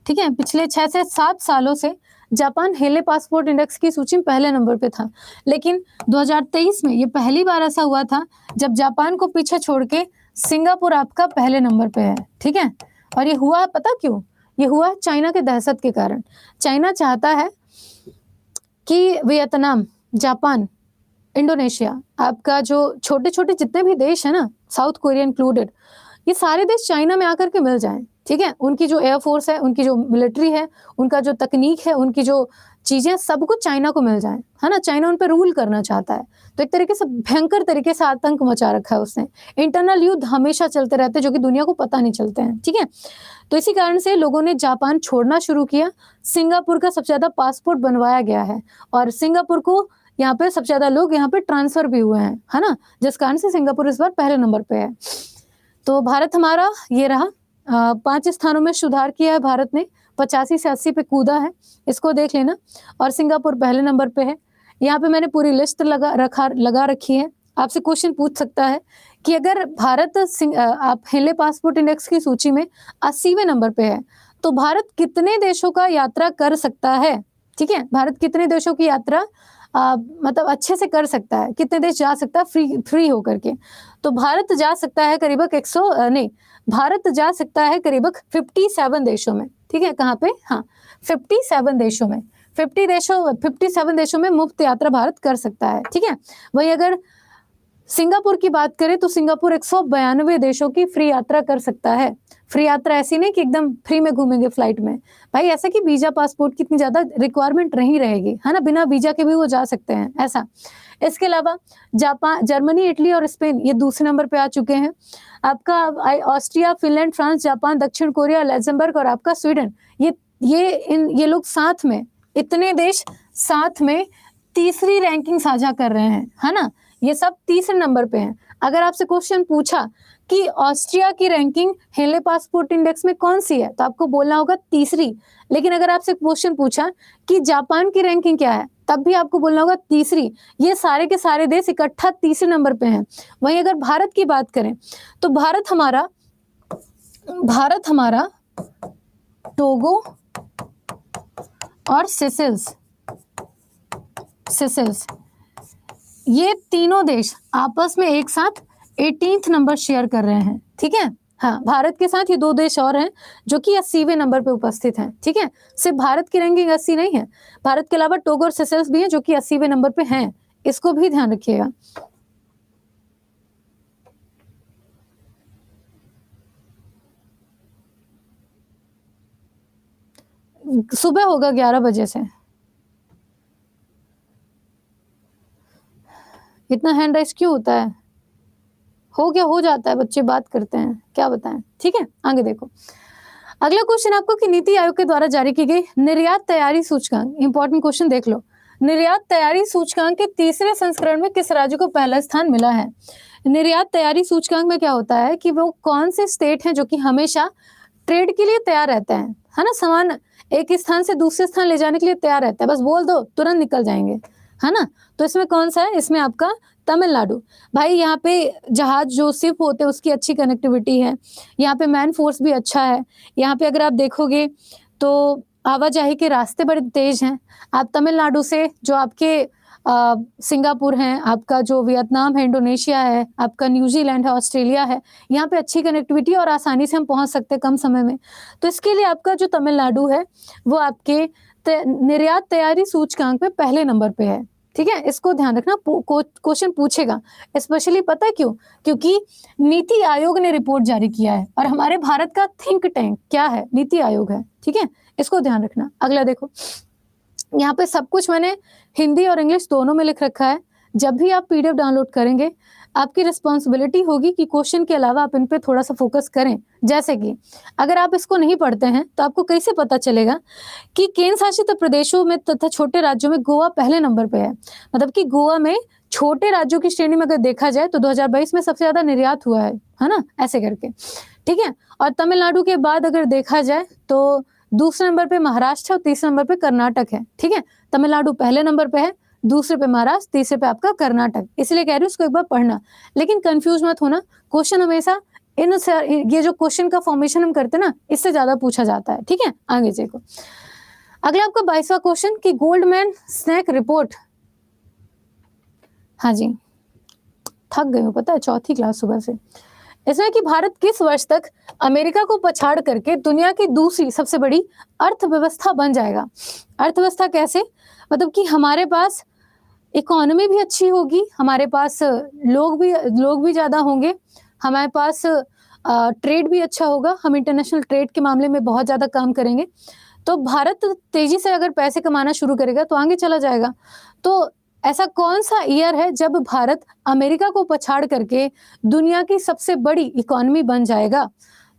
ठीक है, पिछले 6 से 7 सालों से जापान हेनले पासपोर्ट इंडेक्स की सूची में पहले नंबर पे था। लेकिन 2023 में ये पहली बार ऐसा हुआ था जब जापान को पीछे छोड़ के सिंगापुर आपका पहले नंबर पे है, ठीक है। और ये हुआ पता क्यों? ये हुआ चाइना के दहशत के कारण। चाइना चाहता है कि वियतनाम, जापान, इंडोनेशिया, आपका जो छोटे छोटे जितने भी देश है ना, साउथ कोरिया इंक्लूडेड, ये सारे देश चाइना में आकर के मिल जाएं, ठीक है। उनकी जो एयरफोर्स है, उनकी जो मिलिट्री है, उनका जो तकनीक है, उनकी जो चीजें, सब कुछ चाइना को मिल जाए, है ना। चाइना उन पर रूल करना चाहता है। तो एक तरीके से भयंकर तरीके से आतंक मचा रखा है उसने। इंटरनल युद्ध हमेशा चलते रहते हैं, जो कि दुनिया को पता नहीं चलते हैं, ठीक है। तो इसी कारण से लोगों ने जापान छोड़ना शुरू किया। सिंगापुर का सबसे ज्यादा पासपोर्ट बनवाया गया है, और सिंगापुर को यहाँ पे सबसे ज्यादा लोग यहाँ पे ट्रांसफर भी हुए हैं, है ना, जिस कारण से सिंगापुर इस बार पहले नंबर पे है। तो भारत हमारा ये रहा, 5 स्थानों में सुधार किया है भारत ने, 85 से 80 पे कूदा है, इसको देख लेना। और सिंगापुर पहले नंबर पे है। यहाँ पे मैंने पूरी लिस्ट लगा रखी है। आपसे क्वेश्चन पूछ सकता है कि अगर भारत आप हेनले पासपोर्ट इंडेक्स की सूची में 80वें नंबर पे है, तो भारत कितने देशों का यात्रा कर सकता है, ठीक है। भारत कितने देशों की यात्रा मतलब अच्छे से कर सकता है, कितने देश जा सकता है फ्री होकर के। तो भारत जा सकता है करीबन 57 देशों में, ठीक है। कहाँ पे? हाँ, 57 देशों में, 57 देशों में मुफ्त यात्रा भारत कर सकता है, ठीक है। वही अगर सिंगापुर की बात करें तो सिंगापुर 192 देशों की फ्री यात्रा कर सकता है। फ्री यात्रा ऐसी नहीं कि एकदम फ्री में घूमेंगे फ्लाइट में, भाई ऐसा कि वीजा पासपोर्ट की इतनी ज्यादा रिक्वायरमेंट नहीं रहेगी, है ना, बिना वीजा के भी वो जा सकते हैं, ऐसा। इसके अलावा जापान, जर्मनी, इटली और स्पेन ये दूसरे नंबर पे आ चुके हैं। आपका ऑस्ट्रिया, फिनलैंड, फ्रांस, जापान, दक्षिण कोरिया, लग्जमबर्ग और आपका स्वीडन, ये लोग साथ में, इतने देश साथ में तीसरी रैंकिंग साझा कर रहे हैं, है ना। ये सब तीसरे नंबर पे हैं। अगर आपसे क्वेश्चन पूछा कि ऑस्ट्रिया की रैंकिंग हेनले पासपोर्ट इंडेक्स में कौन सी है, तो आपको बोलना होगा तीसरी। लेकिन अगर आपसे क्वेश्चन पूछा कि जापान की रैंकिंग क्या है, तब भी आपको बोलना होगा तीसरी। ये सारे के सारे देश इकट्ठा तीसरे नंबर पे हैं। वहीं अगर भारत की बात करें तो भारत हमारा टोगो और सेशेल्स ये तीनों देश आपस में एक साथ 18th नंबर शेयर कर रहे हैं, ठीक है। हाँ, भारत के साथ ये 2 देश और हैं जो कि 80वें नंबर पे उपस्थित हैं, ठीक है। सिर्फ भारत की रैंकिंग 80 नहीं है, भारत के अलावा टोगो और सेशल्स भी हैं जो कि 80वें नंबर पे हैं, इसको भी ध्यान रखिएगा। सुबह होगा 11 बजे से। इतना हैंड राइज क्यों होता है? हो गया, हो जाता है, बच्चे बात करते हैं, क्या बताएं, ठीक है। आगे देखो, अगला क्वेश्चन आपको कि नीति आयोग के द्वारा जारी की गई निर्यात तैयारी सूचकांक, इंपॉर्टेंट क्वेश्चन देख लो। निर्यात तैयारी सूचकांक के तीसरे संस्करण में किस राज्य को पहला स्थान मिला है? निर्यात तैयारी सूचकांक में क्या होता है कि वो कौन से स्टेट हैं जो कि हमेशा ट्रेड के लिए तैयार रहते हैं, है ना, सामान एक स्थान से दूसरे स्थान ले जाने के लिए तैयार रहता है, बस बोल दो तुरंत निकल जाएंगे, है ना। तो इसमें कौन सा है? इसमें आपका तमिलनाडु। भाई यहाँ पे जहाज जो शिप होते हैं उसकी अच्छी कनेक्टिविटी है, यहाँ पे मैन फोर्स भी अच्छा है, यहाँ पे अगर आप देखोगे तो आवाजाही के रास्ते बड़े तेज हैं। आप तमिलनाडु से जो आपके सिंगापुर हैं, आपका जो वियतनाम है, इंडोनेशिया है, आपका न्यूजीलैंड है, ऑस्ट्रेलिया है, यहाँ पे अच्छी कनेक्टिविटी और आसानी से हम पहुंच सकते हैं कम समय में। तो इसके लिए आपका जो तमिलनाडु है वो आपके निर्यात तैयारी सूचकांक में पहले नंबर पे है, ठीक है। इसको ध्यान रखना, क्वेश्चन पूछेगा स्पेशली, पता है क्यों? क्योंकि नीति आयोग ने रिपोर्ट जारी किया है और हमारे भारत का थिंक टैंक क्या है? नीति आयोग है, ठीक है, इसको ध्यान रखना। अगला देखो, यहाँ पे सब कुछ मैंने हिंदी और इंग्लिश दोनों में लिख रखा है। जब भी आप पीडीएफ डाउनलोड करेंगे आपकी रिस्पॉन्सिबिलिटी होगी कि क्वेश्चन के अलावा आप इन पे थोड़ा सा फोकस करें। जैसे कि अगर आप इसको नहीं पढ़ते हैं तो आपको कैसे पता चलेगा कि केंद्र शासित प्रदेशों में तथा छोटे राज्यों में गोवा पहले नंबर पे है। मतलब कि गोवा में छोटे राज्यों की श्रेणी में अगर देखा जाए तो 2022 में सबसे ज्यादा निर्यात हुआ है ना, ऐसे करके, ठीक है। और तमिलनाडु के बाद अगर देखा जाए तो दूसरे नंबर पे महाराष्ट्र और तीसरे नंबर पे कर्नाटक है, ठीक है। तमिलनाडु पहले नंबर पे है, दूसरे पे महाराष्ट्र, तीसरे पे आपका कर्नाटक। इसलिए कह रही हूँ उसको एक बार पढ़ना, लेकिन कंफ्यूज मत होना। क्वेश्चन हमेशा ये जो क्वेश्चन का फॉर्मेशन हम करते हैं ना, इससे ज्यादा पूछा जाता है, ठीक है। आगे देखो, अगला आपका 22वां क्वेश्चन कि गोल्डमैन स्नैक रिपोर्ट। हाँ जी, थक गई हूँ, पता है, चौथी क्लास सुबह से। इसमें कि भारत किस वर्ष तक अमेरिका को पछाड़ करके दुनिया की दूसरी सबसे बड़ी अर्थव्यवस्था बन जाएगा? अर्थव्यवस्था कैसे? मतलब कि हमारे पास इकोनॉमी भी अच्छी होगी, हमारे पास लोग भी ज्यादा होंगे, हमारे पास ट्रेड भी अच्छा होगा, हम इंटरनेशनल ट्रेड के मामले में बहुत ज्यादा काम करेंगे। तो भारत तेजी से अगर पैसे कमाना शुरू करेगा तो आगे चला जाएगा। तो ऐसा कौन सा ईयर है जब भारत अमेरिका को पछाड़ करके दुनिया की सबसे बड़ी इकोनॉमी बन जाएगा?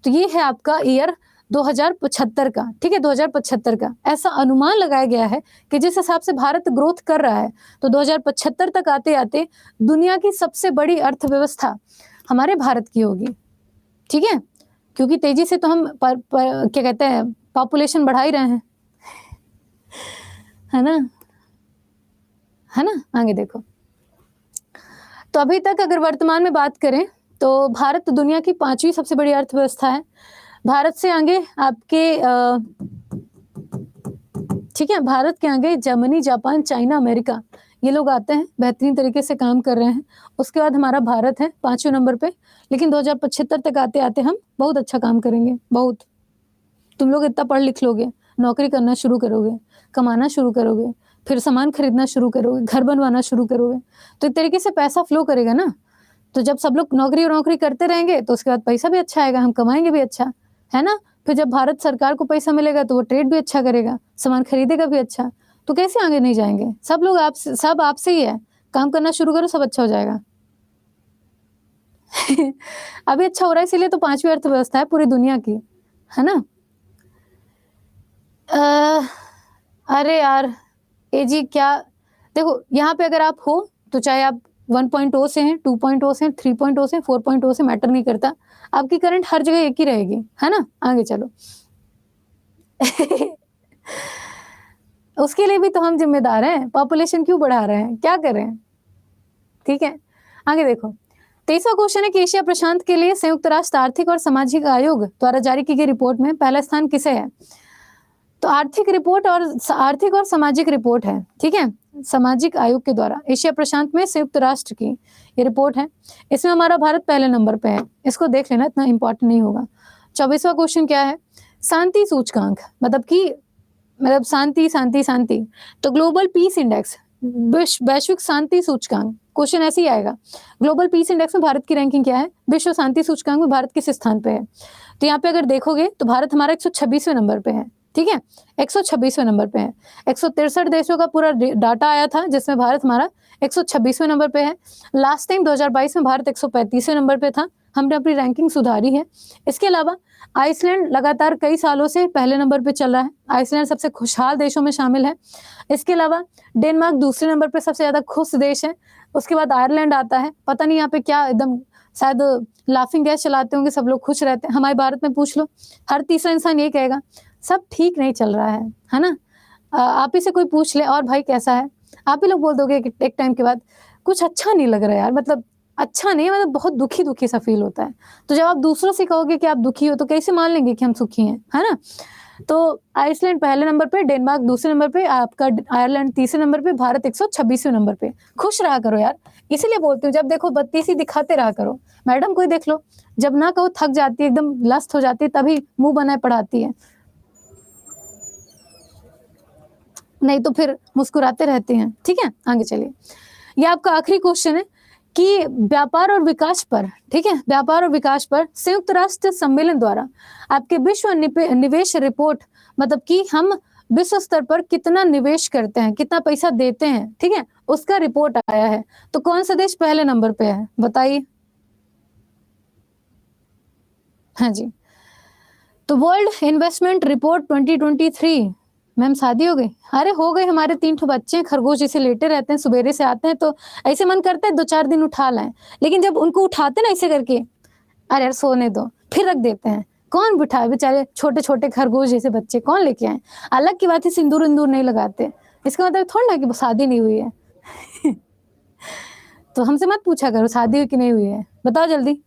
तो ये है आपका ईयर 2075 का, ठीक है, 2075 का ऐसा अनुमान लगाया गया है कि जिस हिसाब से भारत ग्रोथ कर रहा है तो 2075 तक आते आते दुनिया की सबसे बड़ी अर्थव्यवस्था हमारे भारत की होगी, ठीक है। क्योंकि तेजी से तो हम क्या कहते हैं, पॉपुलेशन बढ़ा ही रहे हैं, है ना, है ना। आगे देखो, तो अभी तक अगर वर्तमान में बात करें तो भारत दुनिया की 5वीं सबसे बड़ी अर्थव्यवस्था है। भारत से आगे आपके ठीक है, भारत के आगे जर्मनी, जापान, चाइना, अमेरिका, ये लोग आते हैं, बेहतरीन तरीके से काम कर रहे हैं। उसके बाद हमारा भारत है 5वें नंबर पे, लेकिन 2075 तक आते आते हम बहुत अच्छा काम करेंगे, बहुत। तुम लोग इतना पढ़ लिख लोगे, नौकरी करना शुरू करोगे, कमाना शुरू करोगे, फिर सामान खरीदना शुरू करोगे, घर बनवाना शुरू करोगे, तो एक तरीके से पैसा फ्लो करेगा ना। तो जब सब लोग नौकरी करते रहेंगे तो उसके बाद पैसा भी अच्छा आएगा, हम कमाएंगे भी अच्छा, है ना। फिर जब भारत सरकार को पैसा मिलेगा तो वो ट्रेड भी अच्छा करेगा, सामान खरीदेगा भी अच्छा, तो कैसे आगे नहीं जाएंगे? सब लोग सब आपसे ही है, काम करना शुरू करो, सब अच्छा हो जाएगा। अभी अच्छा हो रहा है, इसीलिए तो 5वीं अर्थव्यवस्था है पूरी दुनिया की, है ना। अरे यार एजी क्या, देखो यहाँ पे अगर आप हो तो चाहे आप 1.0 से हैं, 2.0 से हैं, 3.0 से, 4.0 से, मैटर नहीं करता, आपकी करंट हर जगह एक ही रहेगी, है ना। आगे चलो। उसके लिए भी तो हम जिम्मेदार हैं, पॉपुलेशन क्यों बढ़ा रहे हैं, क्या कर रहे हैं, ठीक है। आगे देखो, 23वां क्वेश्चन है कि एशिया प्रशांत के लिए संयुक्त राष्ट्र आर्थिक और सामाजिक आयोग द्वारा जारी की गई रिपोर्ट में पहला स्थान किसे है? तो आर्थिक और सामाजिक रिपोर्ट है, ठीक है। सामाजिक आयोग के द्वारा एशिया प्रशांत में संयुक्त राष्ट्र की ये रिपोर्ट है। इसमें हमारा भारत पहले नंबर पे है, इसको देख लेना, इतना इंपॉर्टेंट नहीं होगा। 24वां क्वेश्चन क्या है? शांति सूचकांक मतलब शांति शांति शांति, तो ग्लोबल पीस इंडेक्स, वैश्विक शांति सूचकांक, क्वेश्चन ऐसे ही आएगा। ग्लोबल पीस इंडेक्स में भारत की रैंकिंग क्या है? विश्व शांति सूचकांक में भारत किस स्थान पे है? तो यहाँ पे अगर देखोगे तो भारत हमारा 126वें नंबर पे है, ठीक है, 126वें नंबर पे है। 163 देशों का पूरा डाटा आया था जिसमें भारत हमारा 126वें नंबर पे है। लास्ट टाइम 2022 में भारत 135वें नंबर पे था, हमने अपनी रैंकिंग सुधारी है। इसके अलावा आइसलैंड लगातार कई सालों से पहले नंबर पे चल रहा है, आइसलैंड सबसे खुशहाल देशों में शामिल है। इसके अलावा डेनमार्क दूसरे नंबर पे सबसे ज्यादा खुश देश है, उसके बाद आयरलैंड आता है। पता नहीं यहाँ पे क्या एकदम शायद लाफिंग गैस चलाते होंगे, सब लोग खुश रहते हैं। हमारे भारत में पूछ लो, हर तीसरा इंसान ये कहेगा सब ठीक नहीं चल रहा है ना। आप ही से कोई पूछ ले और भाई कैसा है, आप ही लोग बोल दोगे एक टाइम के बाद कुछ अच्छा नहीं लग रहा है यार, मतलब अच्छा नहीं, मतलब बहुत दुखी दुखी सा फील होता है। तो जब आप दूसरों से कहोगे कि आप दुखी हो तो कैसे मान लेंगे कि हम सुखी हैं, है ना। तो आइसलैंड पहले नंबर पे, डेनमार्क दूसरे नंबर पे, आपका आयरलैंड तीसरे नंबर पे, भारत 126वें नंबर पे। खुश रहा करो यार, इसीलिए बोलती हूँ जब देखो बत्ती सी दिखाते रहा करो। मैडम कोई देख लो, जब ना कहो थक जाती है, एकदम लस्त हो जाती है, तभी मुंह बनाए पढ़ाती है, नहीं तो फिर मुस्कुराते रहते हैं। ठीक है, आगे चलिए। ये आपका आखिरी क्वेश्चन है कि व्यापार और विकास पर, ठीक है, व्यापार और विकास पर संयुक्त राष्ट्र सम्मेलन द्वारा आपके विश्व निवेश रिपोर्ट, मतलब कि हम विश्व स्तर पर कितना निवेश करते हैं, कितना पैसा देते हैं, ठीक है, उसका रिपोर्ट आया है। तो कौन सा देश पहले नंबर पे है बताइए? हाँ जी, तो वर्ल्ड इन्वेस्टमेंट रिपोर्ट 2023। मैम शादी हो गई? अरे हो गई, हमारे 3 ठो बच्चे हैं, खरगोश जैसे लेटे रहते हैं, सवेरे से आते हैं तो ऐसे मन करता है 2-4 दिन उठा लाएं, लेकिन जब उनको उठाते ना ऐसे करके, अरे यार सोने दो, फिर रख देते हैं। कौन बिठाए बेचारे छोटे छोटे खरगोश जैसे बच्चे, कौन लेके आए? अलग की बात है सिंदूर इंदूर नहीं लगाते, इसका मतलब थोड़ा ना कि शादी नहीं हुई है। तो हमसे मत पूछा करो शादी हुई कि नहीं हुई है, बताओ जल्दी।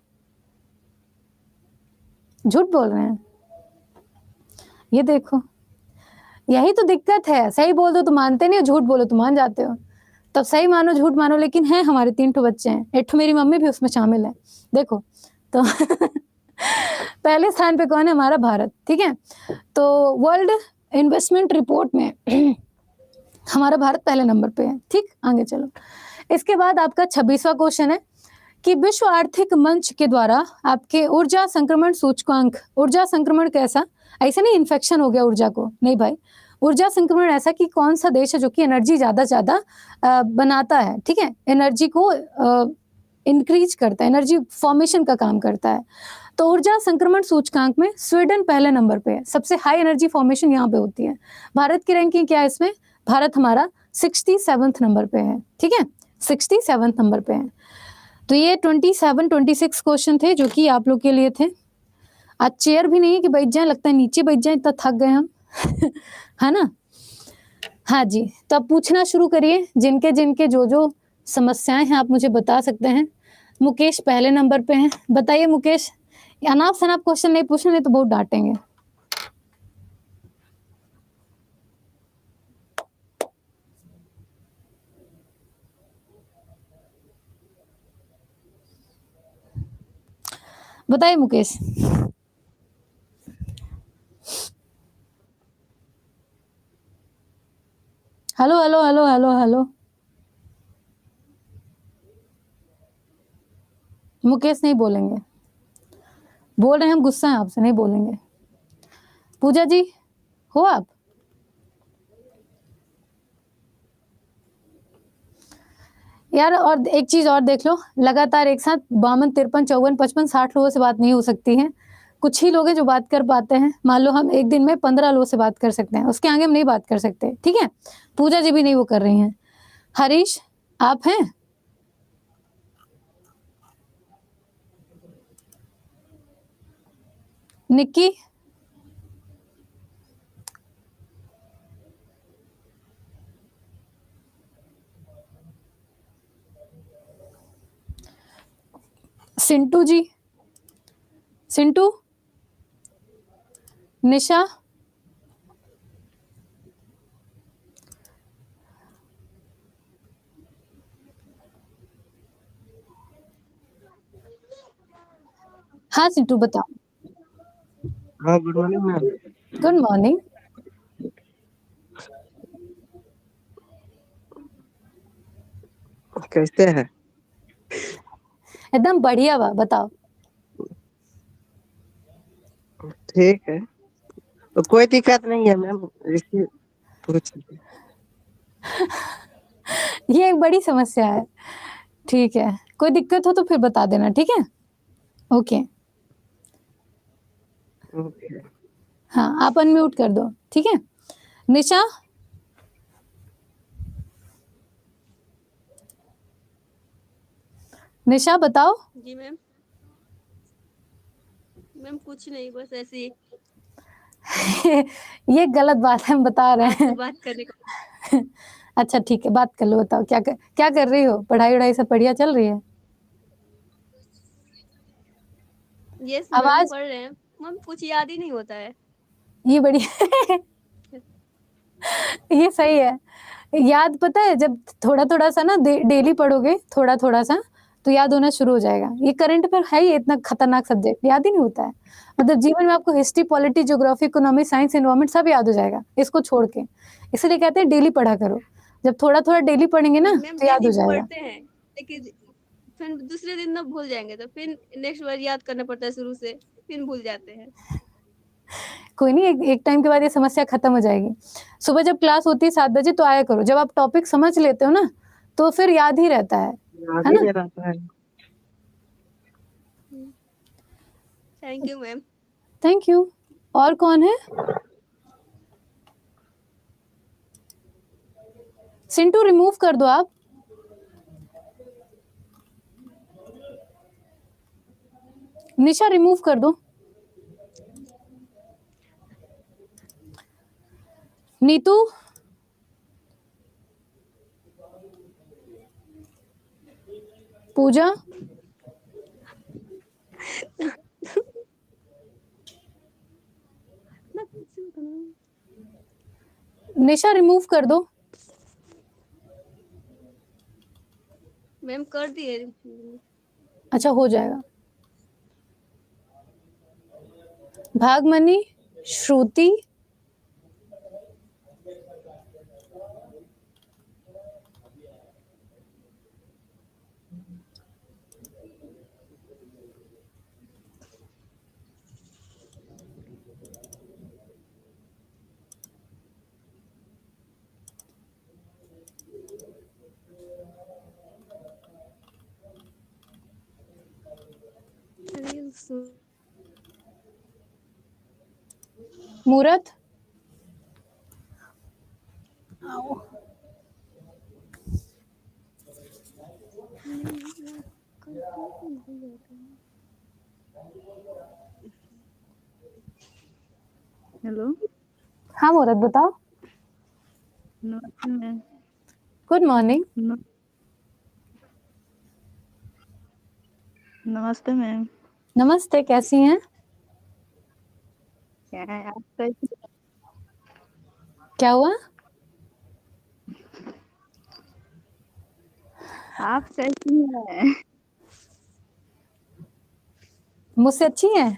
झूठ बोल रहे हैं, ये देखो, यही तो दिक्कत है। सही बोल दो तो मानते नहीं हो, झूठ बोलो तो मान जाते हो। तब सही मानो झूठ मानो, लेकिन है हमारे 3 ठो बच्चे हैं, एक ठो मेरी मम्मी भी उसमें शामिल है, देखो तो पहले स्थान पे कौन है? हमारा भारत, ठीक है। तो वर्ल्ड इन्वेस्टमेंट रिपोर्ट में हमारा भारत पहले नंबर पे है, ठीक। आगे चलो, इसके बाद आपका 26वां क्वेश्चन है कि विश्व आर्थिक मंच के द्वारा आपके ऊर्जा संक्रमण सूचकांक, ऊर्जा संक्रमण कैसा? ऐसा नहीं इन्फेक्शन हो गया ऊर्जा को, नहीं भाई, ऊर्जा संक्रमण ऐसा कि कौन सा देश है जो कि एनर्जी ज्यादा बनाता है, ठीक है, एनर्जी को इंक्रीज करता है, एनर्जी फॉर्मेशन का काम करता है। तो ऊर्जा संक्रमण सूचकांक में स्वीडन पहले नंबर पे है, सबसे हाई एनर्जी फॉर्मेशन यहाँ पे होती है। भारत की रैंकिंग क्या है इसमें? भारत हमारा 67th नंबर पे है, ठीक है, 67th नंबर पे है। तो ये 27-26 क्वेश्चन थे जो कि आप लोग के लिए थे। आज चेयर भी नहीं है कि बैठ जाए, लगता है नीचे बैठ जाए, इतना थक गए हम है ना। हाँ जी, तो अब पूछना शुरू करिए, जिनके जिनके जो जो समस्याएं हैं आप मुझे बता सकते हैं। मुकेश पहले नंबर पे हैं, बताइए मुकेश। अनाप शनाप क्वेश्चन नहीं पूछना, नहीं तो बहुत डांटेंगे। बताइए Mukesh. Hello hello hello hello hello, Mukesh नहीं बोलेंगे, बोल रहे हैं हम, गुस्सा है आपसे, नहीं बोलेंगे। पूजा जी हो आप? यार और एक चीज और देख लो, लगातार एक साथ 52, 53, 54, 55, 60 लोगों से बात नहीं हो सकती है। कुछ ही लोग हैं जो बात कर पाते हैं। मान लो हम एक दिन में 15 लोगों से बात कर सकते हैं, उसके आगे हम नहीं बात कर सकते, ठीक है। पूजा जी भी नहीं वो कर रही हैं। हरीश आप हैं? निक्की? सिंटू जी? सिंटू? निशा? हाँ सिंटू बताओ। हाँ, good morning ma'am. Good morning. कैसे हैं? एकदम बढ़िया बा, बताओ। ठीक है, तो कोई दिक्कत नहीं है मैम, इसकी पूछ ये एक बड़ी समस्या है। ठीक है, कोई दिक्कत हो तो फिर बता देना, ठीक है? ओके। ओके। हाँ, आप अनम्यूट कर दो, ठीक है? निशा, निशा बताओ। जी मैम। मैम कुछ नहीं, बस ऐसे ही ये गलत बात है, हम बता रहे आपसे हैं। बात करने का। अच्छा ठीक है, बात कर लो। बताओ क्या कर रही हो? पढ़ाई वढ़ाई सब बढ़िया चल रही है? यस मैम, आवाज पढ़ रहे हैं। मैम कुछ याद ही नहीं होता है। ये बड़ी ये सही है। याद पता है, जब थोड़ा थोड़ा सा ना डेली पढ़ोगे थोड़ा थोड़ा सा, तो याद होना शुरू हो जाएगा। ये करंट अफेयर है ही इतना खतरनाक सब्जेक्ट, याद ही नहीं होता है। मतलब जीवन में आपको history, polity, geography, economy, science, environment सब याद हो जाएगा इसको छोड़ के। इसलिए कहते हैं डेली पढ़ा करो। जब थोड़ा थोड़ा डेली पढ़ेंगे ना मैम तो याद डेली हो जाएगा। पढ़ते हैं, लेकिन फिर दूसरे दिन ना भूल जाएंगे, तो फिर नेक्स्ट बार याद करना पड़ता है शुरू से, फिर भूल जाते हैं। कोई नहीं, एक टाइम के बाद ये समस्या खत्म हो जाएगी। सुबह जब क्लास होती है 7 बजे तो आया करो। जब आप टॉपिक समझ लेते हो ना तो फिर याद ही रहता है याद ही ना? नहीं रहता है। Thank you ma'am. Thank you. और कौन है? सिंटू रिमूव कर दो आप। निशा रिमूव कर दो। नीतू, पूजा, निशा रिमूव कर दो। मैम कर दिए। अच्छा, हो जाएगा। भागमनी, श्रुति, मूरत, हेलो। हाँ मूरत बताओ। नमस्ते मैम। Good morning. नमस्ते मैम। नमस्ते, कैसी हैं? क्या है आप कैसी? क्या हुआ? आप कैसी हैं? मुझसे अच्छी हैं?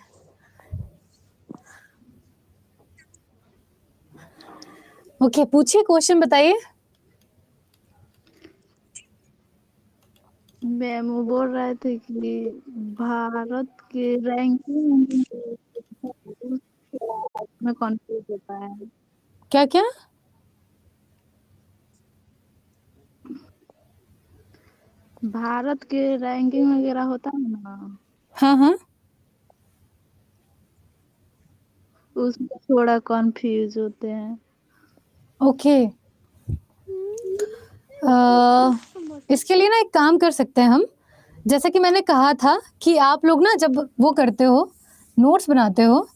ओके, पूछिए, क्वेश्चन बताइए। मैम वो बोल रहे थे कि भारत के रैंकिंग में कंफ्यूज होता है। क्या क्या? भारत के रैंकिंग वगैरह होता है ना, हाँ हाँ। उसमें थोड़ा कंफ्यूज होते हैं। ओके। इसके लिए ना एक काम कर सकते हैं हम। जैसा कि मैंने कहा था कि आप लोग ना जब वो करते हो, नोट्स बनाते हो,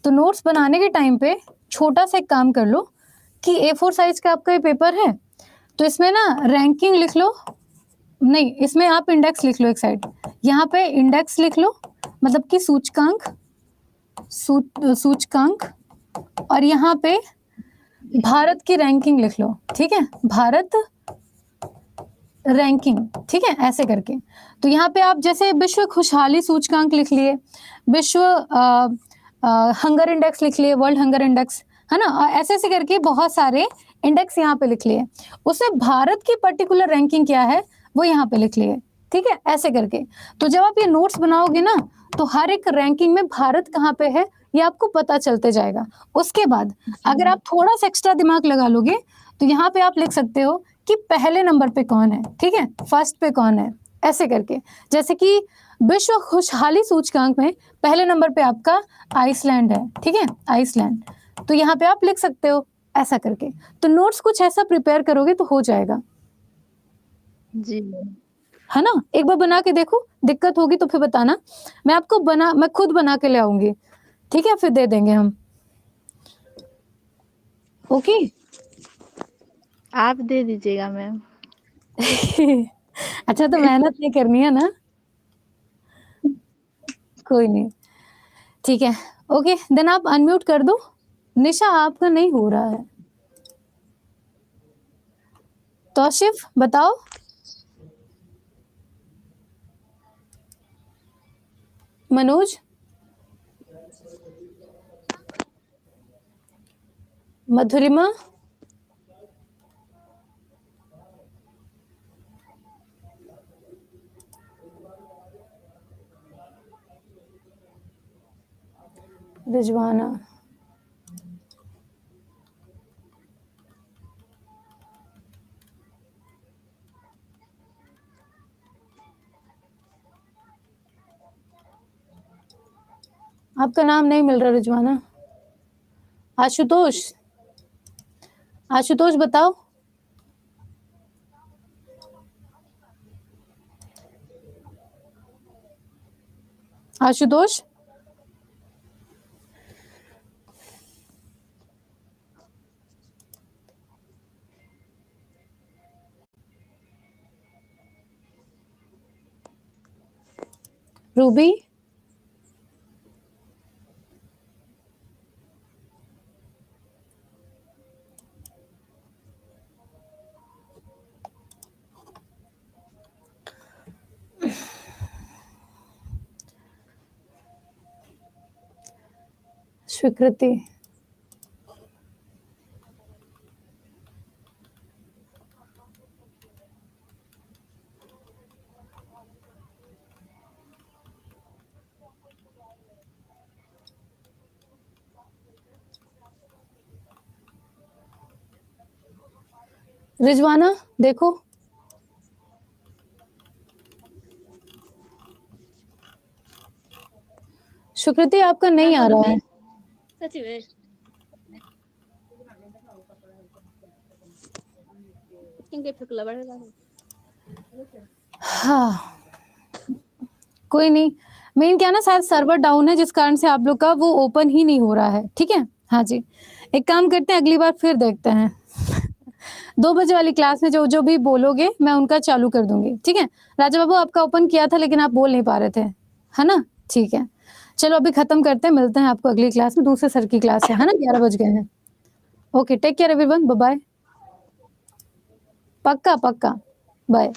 तो नोट्स बनाने के टाइम पे छोटा सा एक काम कर लो कि A4 साइज का आपका ये पेपर है, तो इसमें ना रैंकिंग लिख लो। नहीं, इसमें आप इंडेक्स लिख लो एक साइड। यहाँ पे इंडेक्स लिख लो, मतलब कि सूचकांक, सूचकांक। और यहाँ पे भारत की रैंकिंग लिख लो, ठीक है? भारत रैंकिंग, ठीक है, ऐसे करके। तो यहाँ पे आप जैसे विश्व खुशहाली सूचकांक लिख लिए, विश्व हंगर इंडेक्स लिख लिए, वर्ल्ड हंगर इंडेक्स, है ना, ऐसे ऐसे करके बहुत सारे इंडेक्स यहाँ पे लिख लिए। उसमें भारत की पर्टिकुलर रैंकिंग क्या है वो यहाँ पे लिख लिए, ठीक है, ऐसे करके। तो जब आप ये नोट्स बनाओगे ना तो हर एक रैंकिंग में भारत कहाँ पे है ये आपको पता चलते जाएगा। उसके बाद अगर आप थोड़ा सा एक्स्ट्रा दिमाग लगा लोगे तो यहाँ पे आप लिख सकते हो कि पहले नंबर पे कौन है, ठीक है, फर्स्ट पे कौन है, ऐसे करके। जैसे कि विश्व खुशहाली सूचकांक में पहले नंबर पे आपका आइसलैंड है, ठीक है, आइसलैंड। तो यहाँ पे आप लिख सकते हो ऐसा करके। तो नोट्स कुछ ऐसा प्रिपेयर करोगे तो हो जाएगा, जी है ना। एक बार बना के देखो, दिक्कत होगी तो फिर बताना, मैं खुद बना के ले आऊंगी, ठीक है, फिर दे देंगे हम। ओके आप दे दीजिएगा मैम। अच्छा, तो मेहनत नहीं करनी है ना, कोई नहीं, ठीक है। ओके देन आप अनम्यूट कर दो। निशा आपका नहीं हो रहा है। तौशिफ बताओ। मनोज, मधुरिमा, रिजवाना, आपका नाम नहीं मिल रहा रिजवाना। आशुतोष, आशुतोष बताओ। आशुतोष, रूबी, स्वीकृति, रिजवाना देखो। स्वीकृति आपका नहीं आ रहा है। सच में इनके फिकला बढ़ेगा। हाँ कोई नहीं, मेन क्या ना, शायद सर्वर डाउन है जिस कारण से आप लोग का वो ओपन ही नहीं हो रहा है, ठीक है। हाँ जी, एक काम करते हैं, अगली बार फिर देखते हैं। 2 बजे वाली क्लास में जो जो भी बोलोगे मैं उनका चालू कर दूंगी, ठीक है। राजा बाबू आपका ओपन किया था लेकिन आप बोल नहीं पा रहे थे, है ना, ठीक है। चलो अभी खत्म करते हैं, मिलते हैं आपको अगली क्लास में, दूसरे सर की क्लास है ना, 11 बज गए हैं। Okay take care everyone, bye bye, पक्का पक्का, बाय।